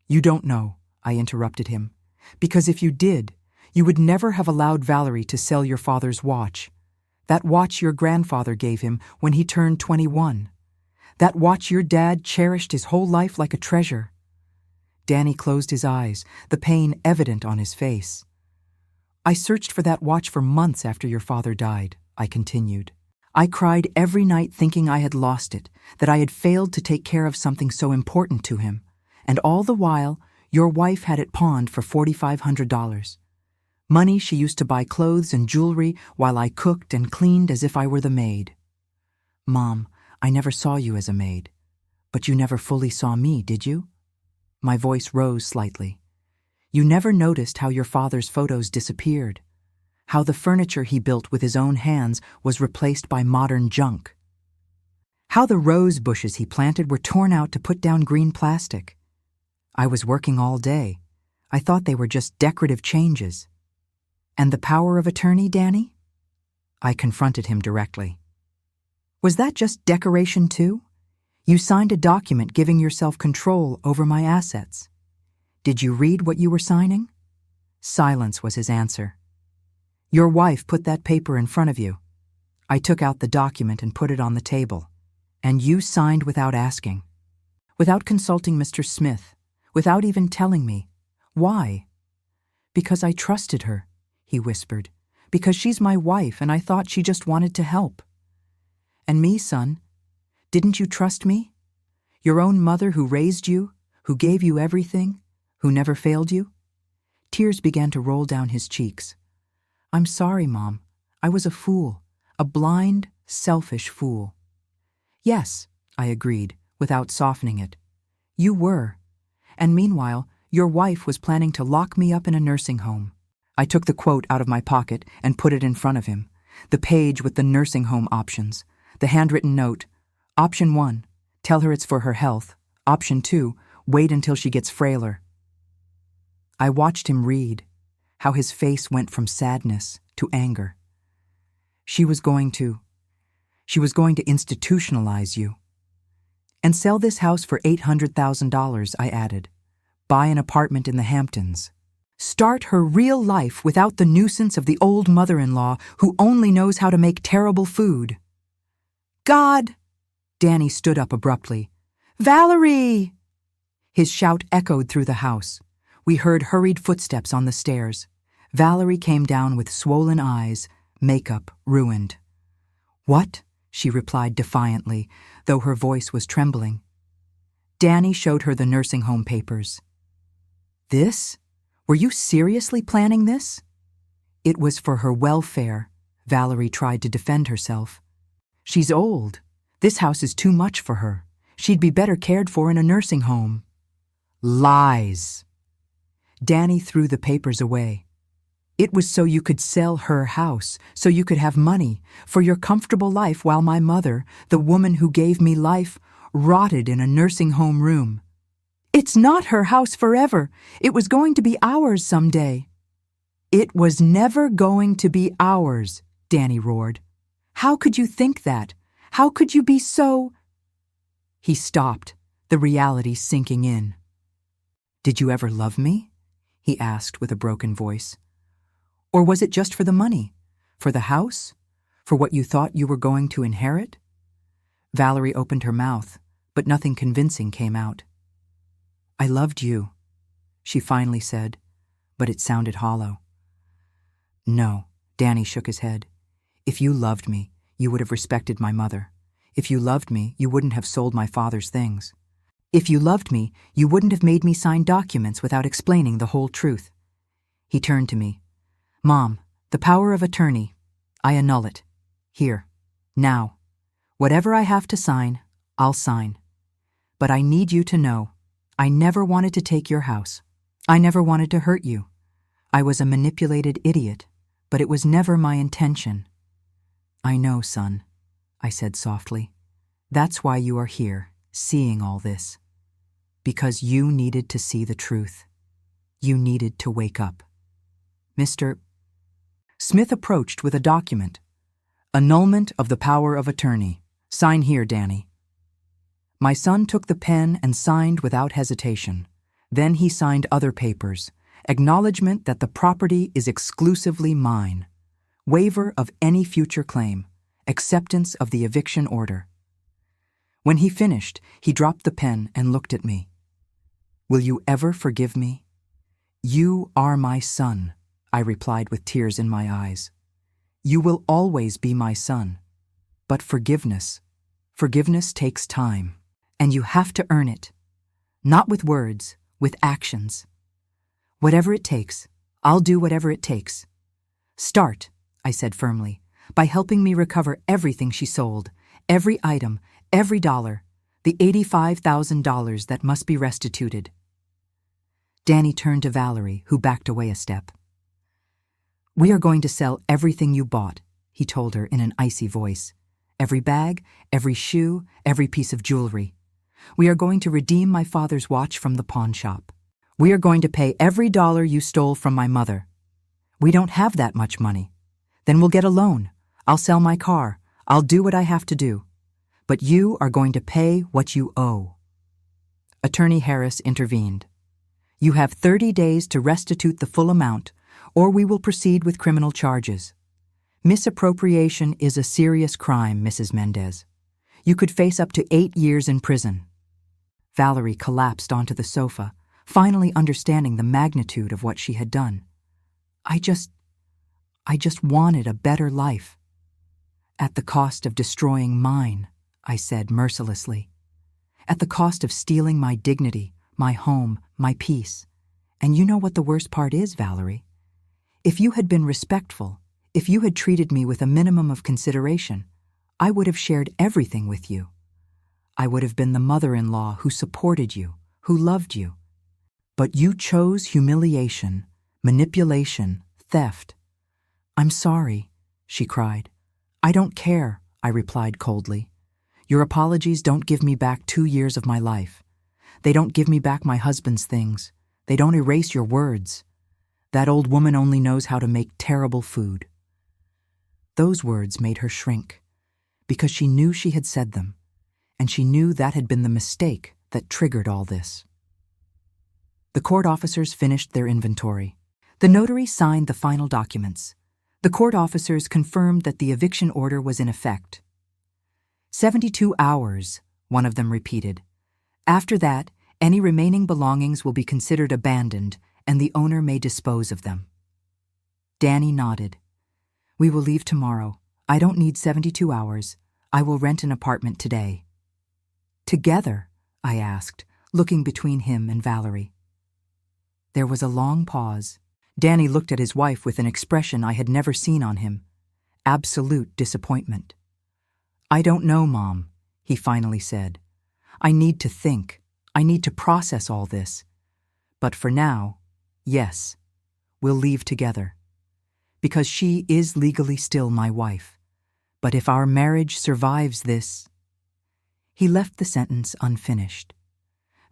Speaker 1: you don't know, I interrupted him, because if you did, you would never have allowed Valerie to sell your father's watch. That watch your grandfather gave him when he turned 21. That watch your dad cherished his whole life like a treasure. Danny closed his eyes, the pain evident on his face. I searched for that watch for months after your father died, I continued. I cried every night thinking I had lost it, that I had failed to take care of something so important to him. And all the while, your wife had it pawned for $4,500. Money she used to buy clothes and jewelry while I cooked and cleaned as if I were the maid. Mom, I never saw you as a maid. But you never fully saw me, did you? My voice rose slightly. You never noticed how your father's photos disappeared, how the furniture he built with his own hands was replaced by modern junk, how the rose bushes he planted were torn out to put down green plastic. I was working all day. I thought they were just decorative changes. And the power of attorney, Danny? I confronted him directly. Was that just decoration too? You signed a document giving yourself control over my assets. Did you read what you were signing? Silence was his answer. Your wife put that paper in front of you. I took out the document and put it on the table. And you signed without asking. Without consulting Mr. Smith. Without even telling me. Why? Because I trusted her, he whispered. Because she's my wife and I thought she just wanted to help. And me, son? Didn't you trust me? Your own mother who raised you, who gave you everything, who never failed you? Tears began to roll down his cheeks. I'm sorry, Mom. I was a fool. A blind, selfish fool. Yes, I agreed, without softening it. You were. And meanwhile, your wife was planning to lock me up in a nursing home. I took the quote out of my pocket and put it in front of him. The page with the nursing home options. The handwritten note. Option 1, tell her it's for her health. Option 2, wait until she gets frailer. I watched him read, how his face went from sadness to anger. She was going to institutionalize you. And sell this house for $800,000, I added. Buy an apartment in the Hamptons. Start her real life without the nuisance of the old mother-in-law who only knows how to make terrible food. God! Danny stood up abruptly. Valerie! His shout echoed through the house. We heard hurried footsteps on the stairs. Valerie came down with swollen eyes, makeup ruined. What? She replied defiantly, though her voice was trembling. Danny showed her the nursing home papers. This? Were you seriously planning this? It was for her welfare, Valerie tried to defend herself. She's old. This house is too much for her. She'd be better cared for in a nursing home. Lies. Danny threw the papers away. It was so you could sell her house, so you could have money, for your comfortable life while my mother, the woman who gave me life, rotted in a nursing home room. It's not her house forever. It was going to be ours someday. It was never going to be ours, Danny roared. How could you think that? How could you be so... He stopped, the reality sinking in. Did you ever love me? He asked with a broken voice. Or was it just for the money? For the house? For what you thought you were going to inherit? Valerie opened her mouth, but nothing convincing came out. I loved you, she finally said, but it sounded hollow. No, Danny shook his head. If you loved me, you would have respected my mother. If you loved me, you wouldn't have sold my father's things. If you loved me, you wouldn't have made me sign documents without explaining the whole truth. He turned to me. Mom, the power of attorney. I annul it. Here. Now. Whatever I have to sign, I'll sign. But I need you to know, I never wanted to take your house. I never wanted to hurt you. I was a manipulated idiot, but it was never my intention. I know, son, I said softly. That's why you are here, seeing all this. Because you needed to see the truth. You needed to wake up. Mr. Smith approached with a document. Annulment of the power of attorney. Sign here, Danny. My son took the pen and signed without hesitation. Then he signed other papers. Acknowledgement that the property is exclusively mine. Waiver of any future claim. Acceptance of the eviction order. When he finished, he dropped the pen and looked at me. Will you ever forgive me? You are my son, I replied with tears in my eyes. You will always be my son. But forgiveness takes time, and you have to earn it. Not with words, with actions. Whatever it takes, I'll do whatever it takes. Start, I said firmly, by helping me recover everything she sold, every item, every dollar, the $85,000 that must be restituted. Danny turned to Valerie, who backed away a step. We are going to sell everything you bought, he told her in an icy voice. Every bag, every shoe, every piece of jewelry. We are going to redeem my father's watch from the pawn shop. We are going to pay every dollar you stole from my mother. We don't have that much money. Then we'll get a loan. I'll sell my car. I'll do what I have to do. But you are going to pay what you owe. Attorney Harris intervened. You have 30 days to restitute the full amount, or we will proceed with criminal charges. Misappropriation is a serious crime, Mrs. Mendez. You could face up to 8 years in prison. Valerie collapsed onto the sofa, finally understanding the magnitude of what she had done. I just wanted a better life. At the cost of destroying mine, I said mercilessly. At the cost of stealing my dignity, my home, my peace. And you know what the worst part is, Valerie? If you had been respectful, if you had treated me with a minimum of consideration, I would have shared everything with you. I would have been the mother-in-law who supported you, who loved you. But you chose humiliation, manipulation, theft. I'm sorry, she cried. I don't care, I replied coldly. Your apologies don't give me back 2 years of my life. They don't give me back my husband's things. They don't erase your words. That old woman only knows how to make terrible food. Those words made her shrink, because she knew she had said them, and she knew that had been the mistake that triggered all this. The court officers finished their inventory. The notary signed the final documents. The court officers confirmed that the eviction order was in effect. 72 hours, one of them repeated. After that, any remaining belongings will be considered abandoned, and the owner may dispose of them. Danny nodded. We will leave tomorrow. I don't need 72 hours. I will rent an apartment today. Together? I asked, looking between him and Valerie. There was a long pause. Danny looked at his wife with an expression I had never seen on him. Absolute disappointment. I don't know, Mom, he finally said. I need to think. I need to process all this. But for now, yes, we'll leave together. Because she is legally still my wife. But if our marriage survives this... He left the sentence unfinished.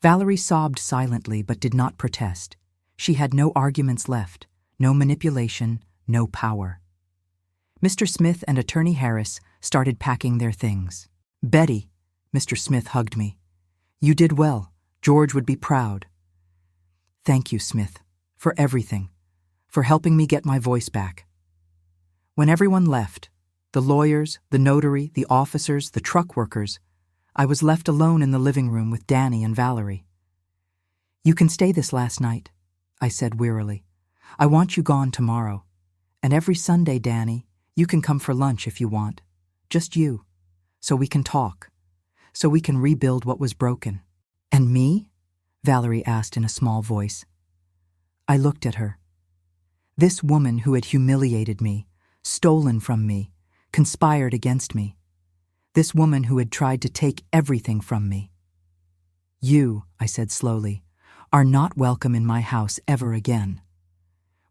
Speaker 1: Valerie sobbed silently but did not protest. She had no arguments left, no manipulation, no power. Mr. Smith and Attorney Harris started packing their things. Betty, Mr. Smith hugged me. You did well. George would be proud. Thank you, Smith, for everything, for helping me get my voice back. When everyone left, the lawyers, the notary, the officers, the truck workers, I was left alone in the living room with Danny and Valerie. You can stay this last night, I said wearily. I want you gone tomorrow. And every Sunday, Danny, you can come for lunch if you want. Just you. So we can talk. So we can rebuild what was broken. And me? Valerie asked in a small voice. I looked at her. This woman who had humiliated me, stolen from me, conspired against me. This woman who had tried to take everything from me. You, I said slowly, are not welcome in my house ever again.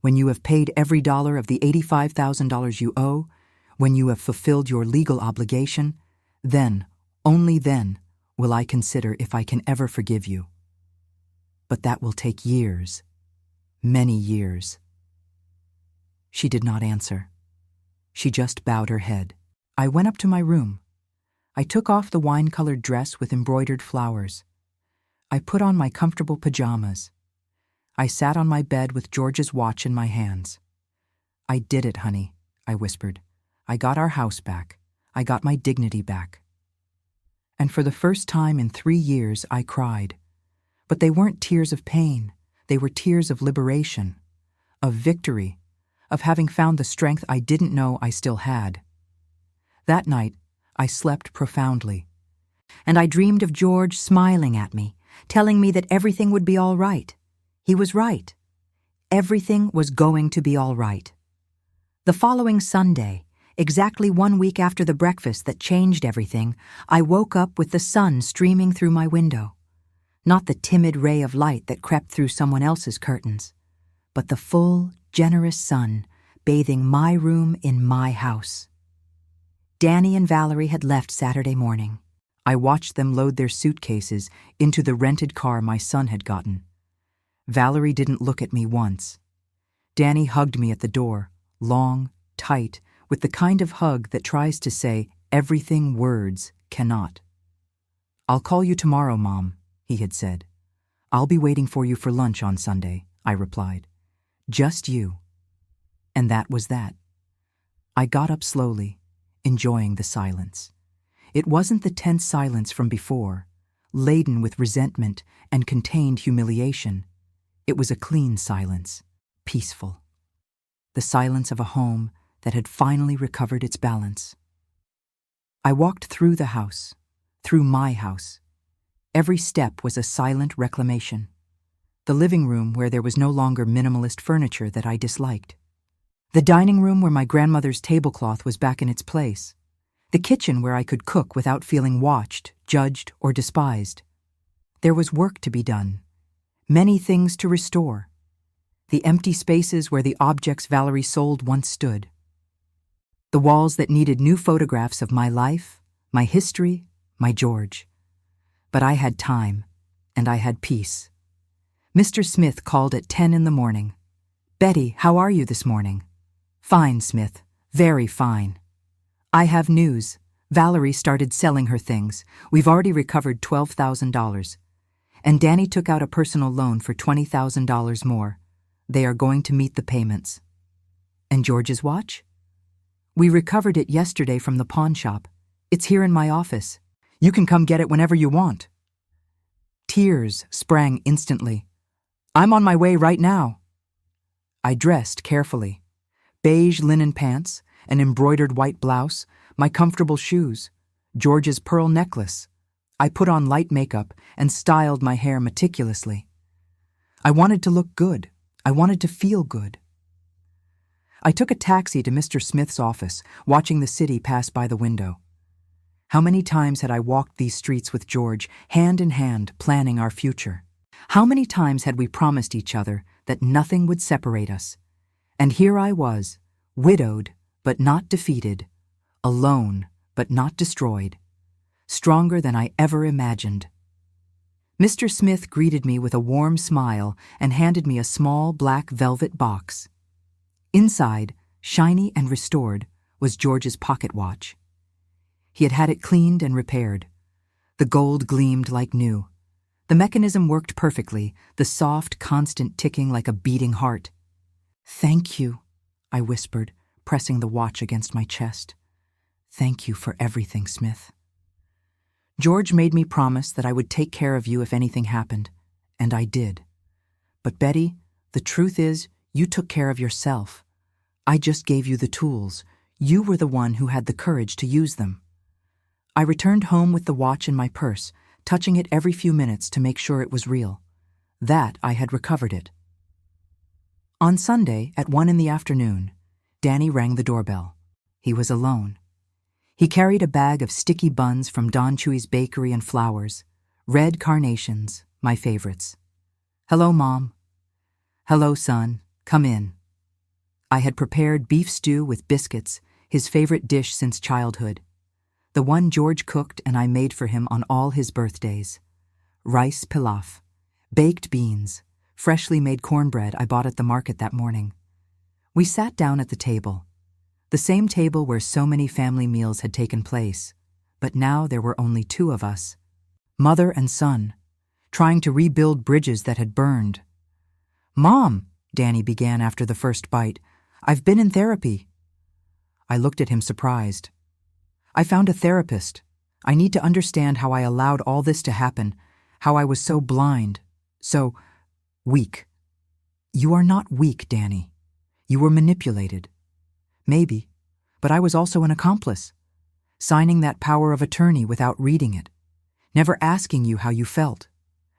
Speaker 1: When you have paid every dollar of the $85,000 you owe, when you have fulfilled your legal obligation, then, only then, will I consider if I can ever forgive you. But that will take years, many years. She did not answer. She just bowed her head. I went up to my room. I took off the wine-colored dress with embroidered flowers. I put on my comfortable pajamas. I sat on my bed with George's watch in my hands. "I did it, honey," I whispered. "I got our house back. I got my dignity back." And for the first time in 3 years, I cried. But they weren't tears of pain. They were tears of liberation, of victory, of having found the strength I didn't know I still had. That night, I slept profoundly. And I dreamed of George smiling at me, telling me that everything would be all right. He was right. Everything was going to be all right. The following Sunday, exactly 1 week after the breakfast that changed everything, I woke up with the sun streaming through my window. Not the timid ray of light that crept through someone else's curtains, but the full, generous sun bathing my room in my house. Danny and Valerie had left Saturday morning. I watched them load their suitcases into the rented car my son had gotten. Valerie didn't look at me once. Danny hugged me at the door, long, tight, with the kind of hug that tries to say everything words cannot. "I'll call you tomorrow, Mom," he had said. "I'll be waiting for you for lunch on Sunday," I replied. "Just you." And that was that. I got up slowly, enjoying the silence. It wasn't the tense silence from before, laden with resentment and contained humiliation. It was a clean silence, peaceful. The silence of a home that had finally recovered its balance. I walked through the house, through my house. Every step was a silent reclamation. The living room where there was no longer minimalist furniture that I disliked. The dining room where my grandmother's tablecloth was back in its place. The kitchen where I could cook without feeling watched, judged, or despised. There was work to be done, many things to restore. The empty spaces where the objects Valerie sold once stood. The walls that needed new photographs of my life, my history, my George. But I had time, and I had peace. Mr. Smith called at 10 in the morning. "Betty, how are you this morning?" "Fine, Smith, very fine." "I have news. Valerie started selling her things. We've already recovered $12,000. And Danny took out a personal loan for $20,000 more. They are going to meet the payments." "And George's watch?" "We recovered it yesterday from the pawn shop. It's here in my office. You can come get it whenever you want." Tears sprang instantly. "I'm on my way right now." I dressed carefully. Beige linen pants, an embroidered white blouse, my comfortable shoes, George's pearl necklace. I put on light makeup and styled my hair meticulously. I wanted to look good. I wanted to feel good. I took a taxi to Mr. Smith's office, watching the city pass by the window. How many times had I walked these streets with George, hand in hand, planning our future? How many times had we promised each other that nothing would separate us? And here I was, widowed but not defeated, alone but not destroyed, stronger than I ever imagined. Mr. Smith greeted me with a warm smile and handed me a small black velvet box. Inside, shiny and restored, was George's pocket watch. He had had it cleaned and repaired. The gold gleamed like new. The mechanism worked perfectly, the soft, constant ticking like a beating heart. "Thank you," I whispered, pressing the watch against my chest. "Thank you for everything, Smith." George made me promise that I would take care of you if anything happened, and I did. But Betty, the truth is, you took care of yourself. I just gave you the tools. You were the one who had the courage to use them. I returned home with the watch in my purse, touching it every few minutes to make sure it was real. That I had recovered it. On Sunday, at 1 in the afternoon, Danny rang the doorbell. He was alone. He carried a bag of sticky buns from Don Chewy's bakery and flowers, red carnations, my favorites. "Hello, Mom." "Hello, son. Come in." I had prepared beef stew with biscuits, his favorite dish since childhood. The one George cooked and I made for him on all his birthdays. Rice pilaf, baked beans, freshly made cornbread I bought at the market that morning. We sat down at the table, the same table where so many family meals had taken place, but now there were only two of us, mother and son, trying to rebuild bridges that had burned. "Mom," Danny began after the first bite, "I've been in therapy." I looked at him surprised. "I found a therapist. I need to understand how I allowed all this to happen, how I was so blind, so weak." "You are not weak, Danny. You were manipulated." "Maybe, but I was also an accomplice, signing that power of attorney without reading it, never asking you how you felt,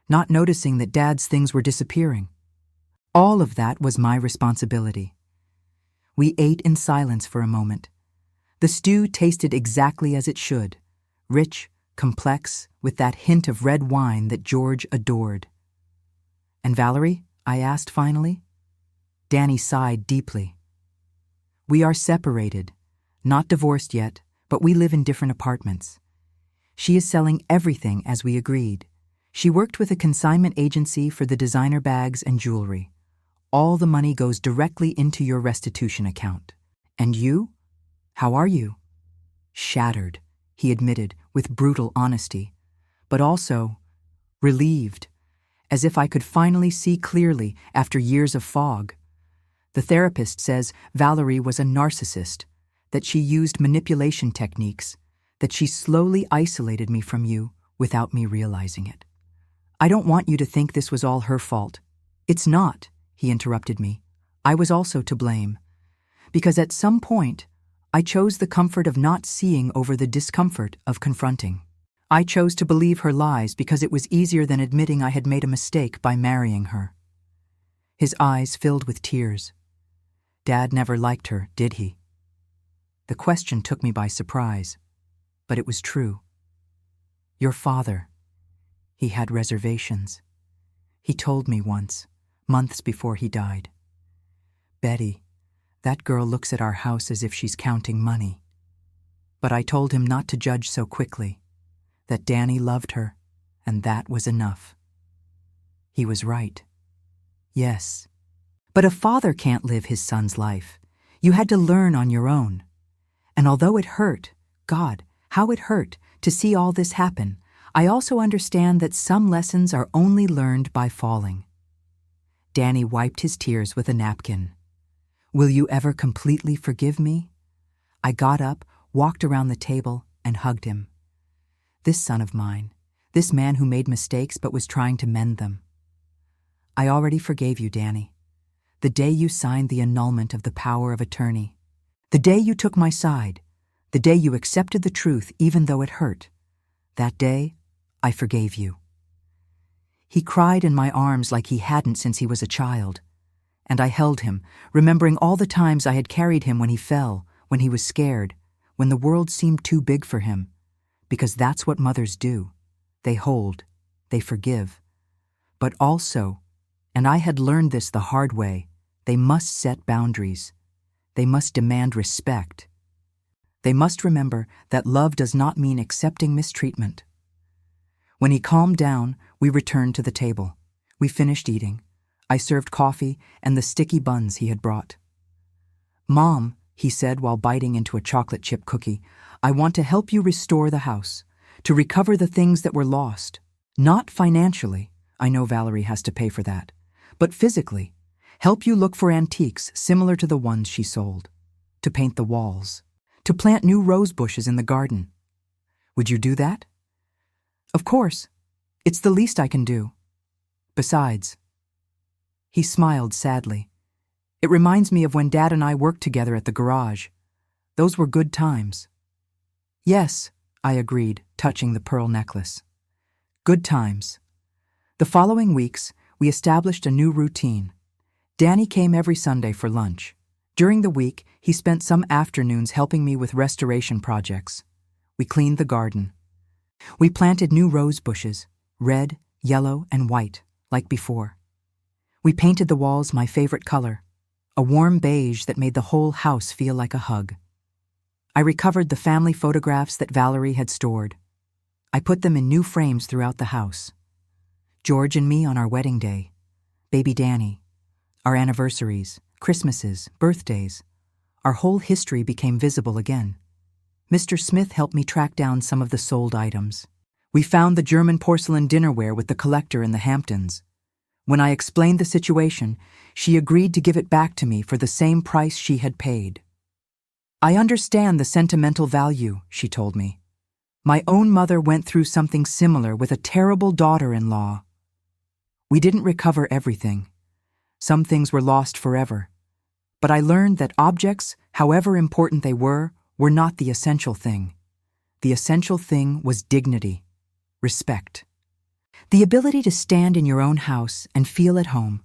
Speaker 1: not noticing that Dad's things were disappearing. All of that was my responsibility." We ate in silence for a moment. The stew tasted exactly as it should, rich, complex, with that hint of red wine that George adored. "And Valerie?" I asked finally. Danny sighed deeply. "We are separated, not divorced yet, but we live in different apartments. She is selling everything as we agreed. She worked with a consignment agency for the designer bags and jewelry. All the money goes directly into your restitution account. And you? How are you?" "Shattered," he admitted with brutal honesty, but also relieved, as if I could finally see clearly after years of fog. "The therapist says Valerie was a narcissist, that she used manipulation techniques, that she slowly isolated me from you without me realizing it. I don't want you to think this was all her fault. It's not," he interrupted me. "I was also to blame. Because at some point, I chose the comfort of not seeing over the discomfort of confronting. I chose to believe her lies because it was easier than admitting I had made a mistake by marrying her." His eyes filled with tears. "Dad never liked her, did he?" The question took me by surprise, but it was true. "Your father, he had reservations. He told me once, months before he died. 'Betty, that girl looks at our house as if she's counting money.' But I told him not to judge so quickly, that Danny loved her, and that was enough." He was right. Yes. But a father can't live his son's life. You had to learn on your own. And although it hurt, God, how it hurt, to see all this happen, I also understand that some lessons are only learned by falling. Danny wiped his tears with a napkin. "Will you ever completely forgive me?" I got up, walked around the table, and hugged him. This son of mine, this man who made mistakes but was trying to mend them. "I already forgave you, Danny. The day you signed the annulment of the power of attorney. The day you took my side. The day you accepted the truth even though it hurt. That day, I forgave you." He cried in my arms like he hadn't since he was a child. And I held him, remembering all the times I had carried him when he fell, when he was scared, when the world seemed too big for him. Because that's what mothers do. They hold, they forgive. But also, and I had learned this the hard way, they must set boundaries. They must demand respect. They must remember that love does not mean accepting mistreatment. When he calmed down, we returned to the table. We finished eating. I served coffee and the sticky buns he had brought. "Mom," he said while biting into a chocolate chip cookie, "I want to help you restore the house, to recover the things that were lost. Not financially, I know Valerie has to pay for that, but physically. Help you look for antiques similar to the ones she sold. To paint the walls. To plant new rose bushes in the garden. Would you do that?" "Of course. It's the least I can do. Besides," he smiled sadly, "it reminds me of when Dad and I worked together at the garage. Those were good times." "Yes," I agreed, touching the pearl necklace. "Good times." The following weeks, we established a new routine. Danny came every Sunday for lunch. During the week, he spent some afternoons helping me with restoration projects. We cleaned the garden. We planted new rose bushes, red, yellow, and white, like before. We painted the walls my favorite color, a warm beige that made the whole house feel like a hug. I recovered the family photographs that Valerie had stored. I put them in new frames throughout the house. George and me on our wedding day, baby Danny, our anniversaries, Christmases, birthdays. Our whole history became visible again. Mr. Smith helped me track down some of the sold items. We found the German porcelain dinnerware with the collector in the Hamptons. When I explained the situation, she agreed to give it back to me for the same price she had paid. "I understand the sentimental value," she told me. "My own mother went through something similar with a terrible daughter-in-law." We didn't recover everything. Some things were lost forever. But I learned that objects, however important they were not the essential thing. The essential thing was dignity, respect. The ability to stand in your own house and feel at home.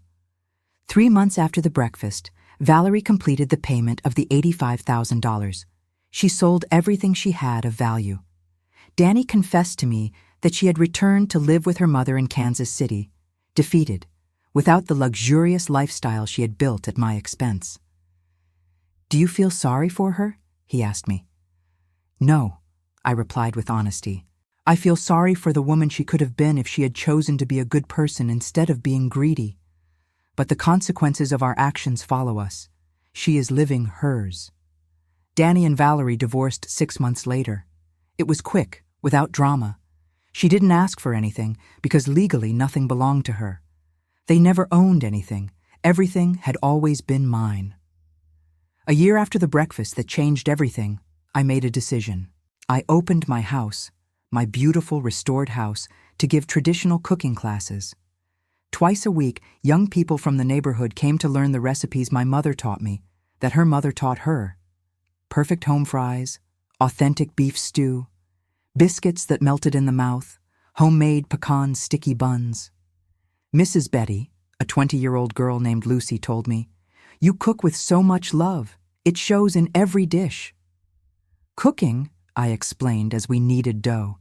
Speaker 1: 3 months after the breakfast, Valerie completed the payment of the $85,000. She sold everything she had of value. Danny confessed to me that she had returned to live with her mother in Kansas City, defeated, without the luxurious lifestyle she had built at my expense. "Do you feel sorry for her?" he asked me. "No," I replied with honesty. "I feel sorry for the woman she could have been if she had chosen to be a good person instead of being greedy. But the consequences of our actions follow us. She is living hers." Danny and Valerie divorced 6 months later. It was quick, without drama. She didn't ask for anything because legally nothing belonged to her. They never owned anything. Everything had always been mine. A year after the breakfast that changed everything, I made a decision. I opened my house, my beautiful restored house, to give traditional cooking classes. Twice a week, young people from the neighborhood came to learn the recipes my mother taught me, that her mother taught her. Perfect home fries, authentic beef stew, biscuits that melted in the mouth, homemade pecan sticky buns. Mrs. Betty, a 20-year-old girl named Lucy, told me, "You cook with so much love. It shows in every dish." Cooking, I explained as we kneaded dough,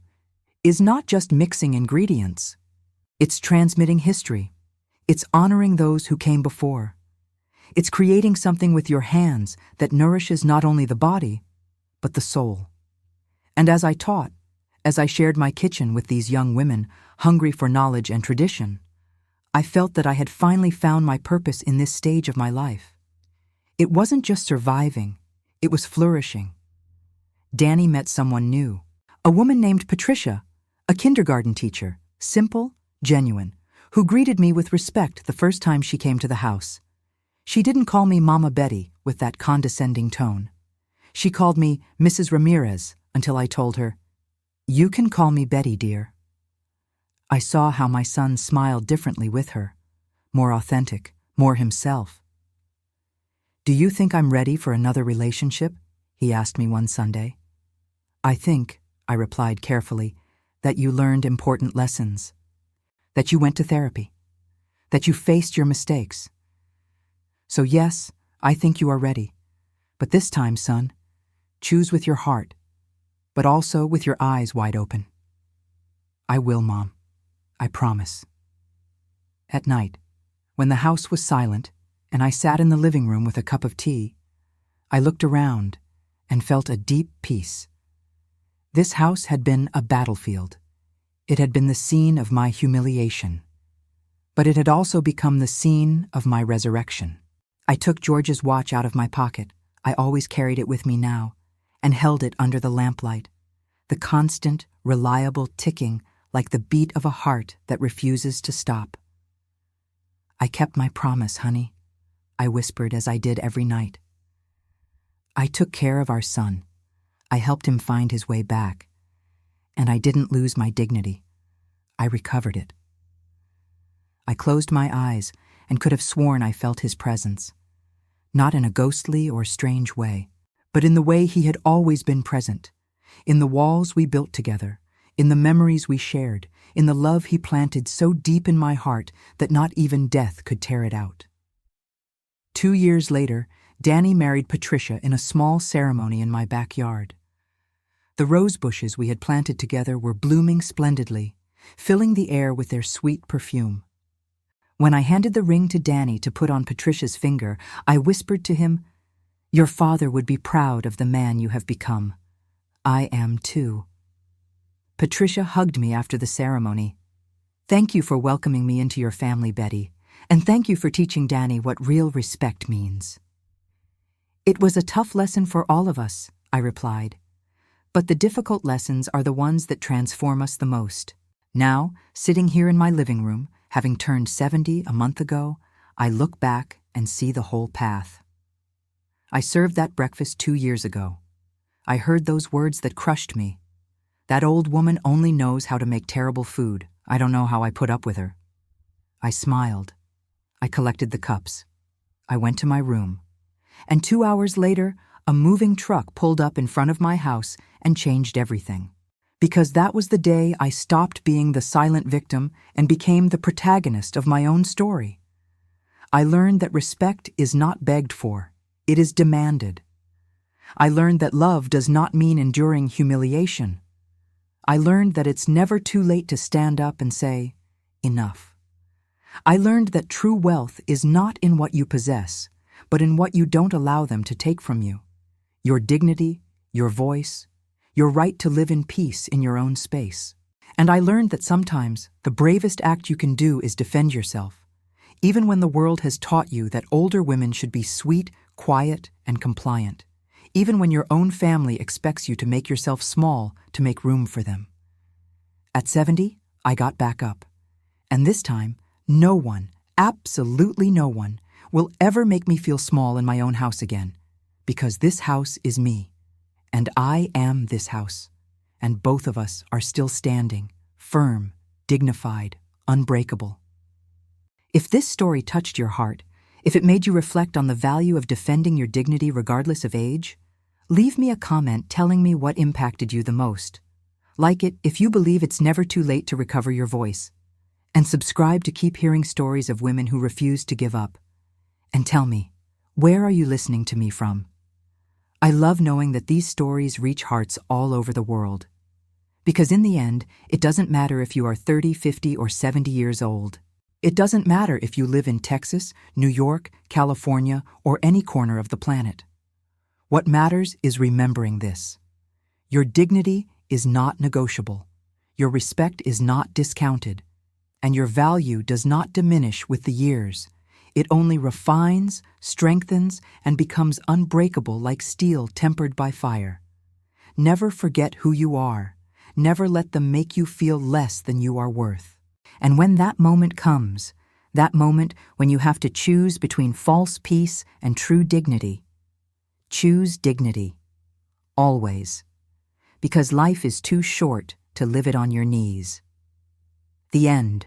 Speaker 1: is not just mixing ingredients. It's transmitting history. It's honoring those who came before. It's creating something with your hands that nourishes not only the body, but the soul. And as I taught, as I shared my kitchen with these young women hungry for knowledge and tradition, I felt that I had finally found my purpose in this stage of my life. It wasn't just surviving, it was flourishing. Danny met someone new, a woman named Patricia, a kindergarten teacher, simple, genuine, who greeted me with respect the first time she came to the house. She didn't call me Mama Betty with that condescending tone. She called me Mrs. Ramirez until I told her, "You can call me Betty, dear." I saw how my son smiled differently with her, more authentic, more himself. "Do you think I'm ready for another relationship?" he asked me one Sunday. "I think," I replied carefully, "that you learned important lessons, that you went to therapy, that you faced your mistakes. So yes, I think you are ready. But this time, son, choose with your heart, but also with your eyes wide open." "I will, Mom. I promise." At night, when the house was silent and I sat in the living room with a cup of tea, I looked around and felt a deep peace. This house had been a battlefield. It had been the scene of my humiliation, but it had also become the scene of my resurrection. I took George's watch out of my pocket, I always carried it with me now, and held it under the lamplight, the constant, reliable ticking like the beat of a heart that refuses to stop. "I kept my promise, honey," I whispered as I did every night. I took care of our son. I helped him find his way back. And I didn't lose my dignity. I recovered it. I closed my eyes and could have sworn I felt his presence. Not in a ghostly or strange way, but in the way he had always been present, in the walls we built together, in the memories we shared, in the love he planted so deep in my heart that not even death could tear it out. 2 years later, Danny married Patricia in a small ceremony in my backyard. The rose bushes we had planted together were blooming splendidly, filling the air with their sweet perfume. When I handed the ring to Danny to put on Patricia's finger, I whispered to him, "Your father would be proud of the man you have become. I am too." Patricia hugged me after the ceremony. "Thank you for welcoming me into your family, Betty, And thank you for teaching Danny what real respect means. It was a tough lesson for all of us, I replied. But the difficult lessons are the ones that transform us the most. Now, sitting here in my living room, having turned 70 a month ago, I look back and see the whole path. I served that breakfast 2 years ago. I heard those words that crushed me. That old woman only knows how to make terrible food. I don't know how I put up with her. I smiled. I collected the cups. I went to my room. And 2 hours later, a moving truck pulled up in front of my house and changed everything. Because that was the day I stopped being the silent victim and became the protagonist of my own story. I learned that respect is not begged for, it is demanded. I learned that love does not mean enduring humiliation. I learned that it's never too late to stand up and say, enough. I learned that true wealth is not in what you possess, but in what you don't allow them to take from you. Your dignity, your voice, your right to live in peace in your own space. And I learned that sometimes the bravest act you can do is defend yourself, even when the world has taught you that older women should be sweet, quiet, and compliant, even when your own family expects you to make yourself small to make room for them. At 70, I got back up. And this time, no one, absolutely no one, will ever make me feel small in my own house again, because this house is me, and I am this house, and both of us are still standing, firm, dignified, unbreakable. If this story touched your heart, if it made you reflect on the value of defending your dignity regardless of age, leave me a comment telling me what impacted you the most. Like it if you believe it's never too late to recover your voice. And subscribe to keep hearing stories of women who refuse to give up. And tell me, where are you listening to me from? I love knowing that these stories reach hearts all over the world. Because in the end, it doesn't matter if you are 30, 50, or 70 years old. It doesn't matter if you live in Texas, New York, California, or any corner of the planet. What matters is remembering this. Your dignity is not negotiable. Your respect is not discounted. And your value does not diminish with the years. It only refines, strengthens, and becomes unbreakable like steel tempered by fire. Never forget who you are. Never let them make you feel less than you are worth. And when that moment comes, that moment when you have to choose between false peace and true dignity, choose dignity. Always. Because life is too short to live it on your knees. The end.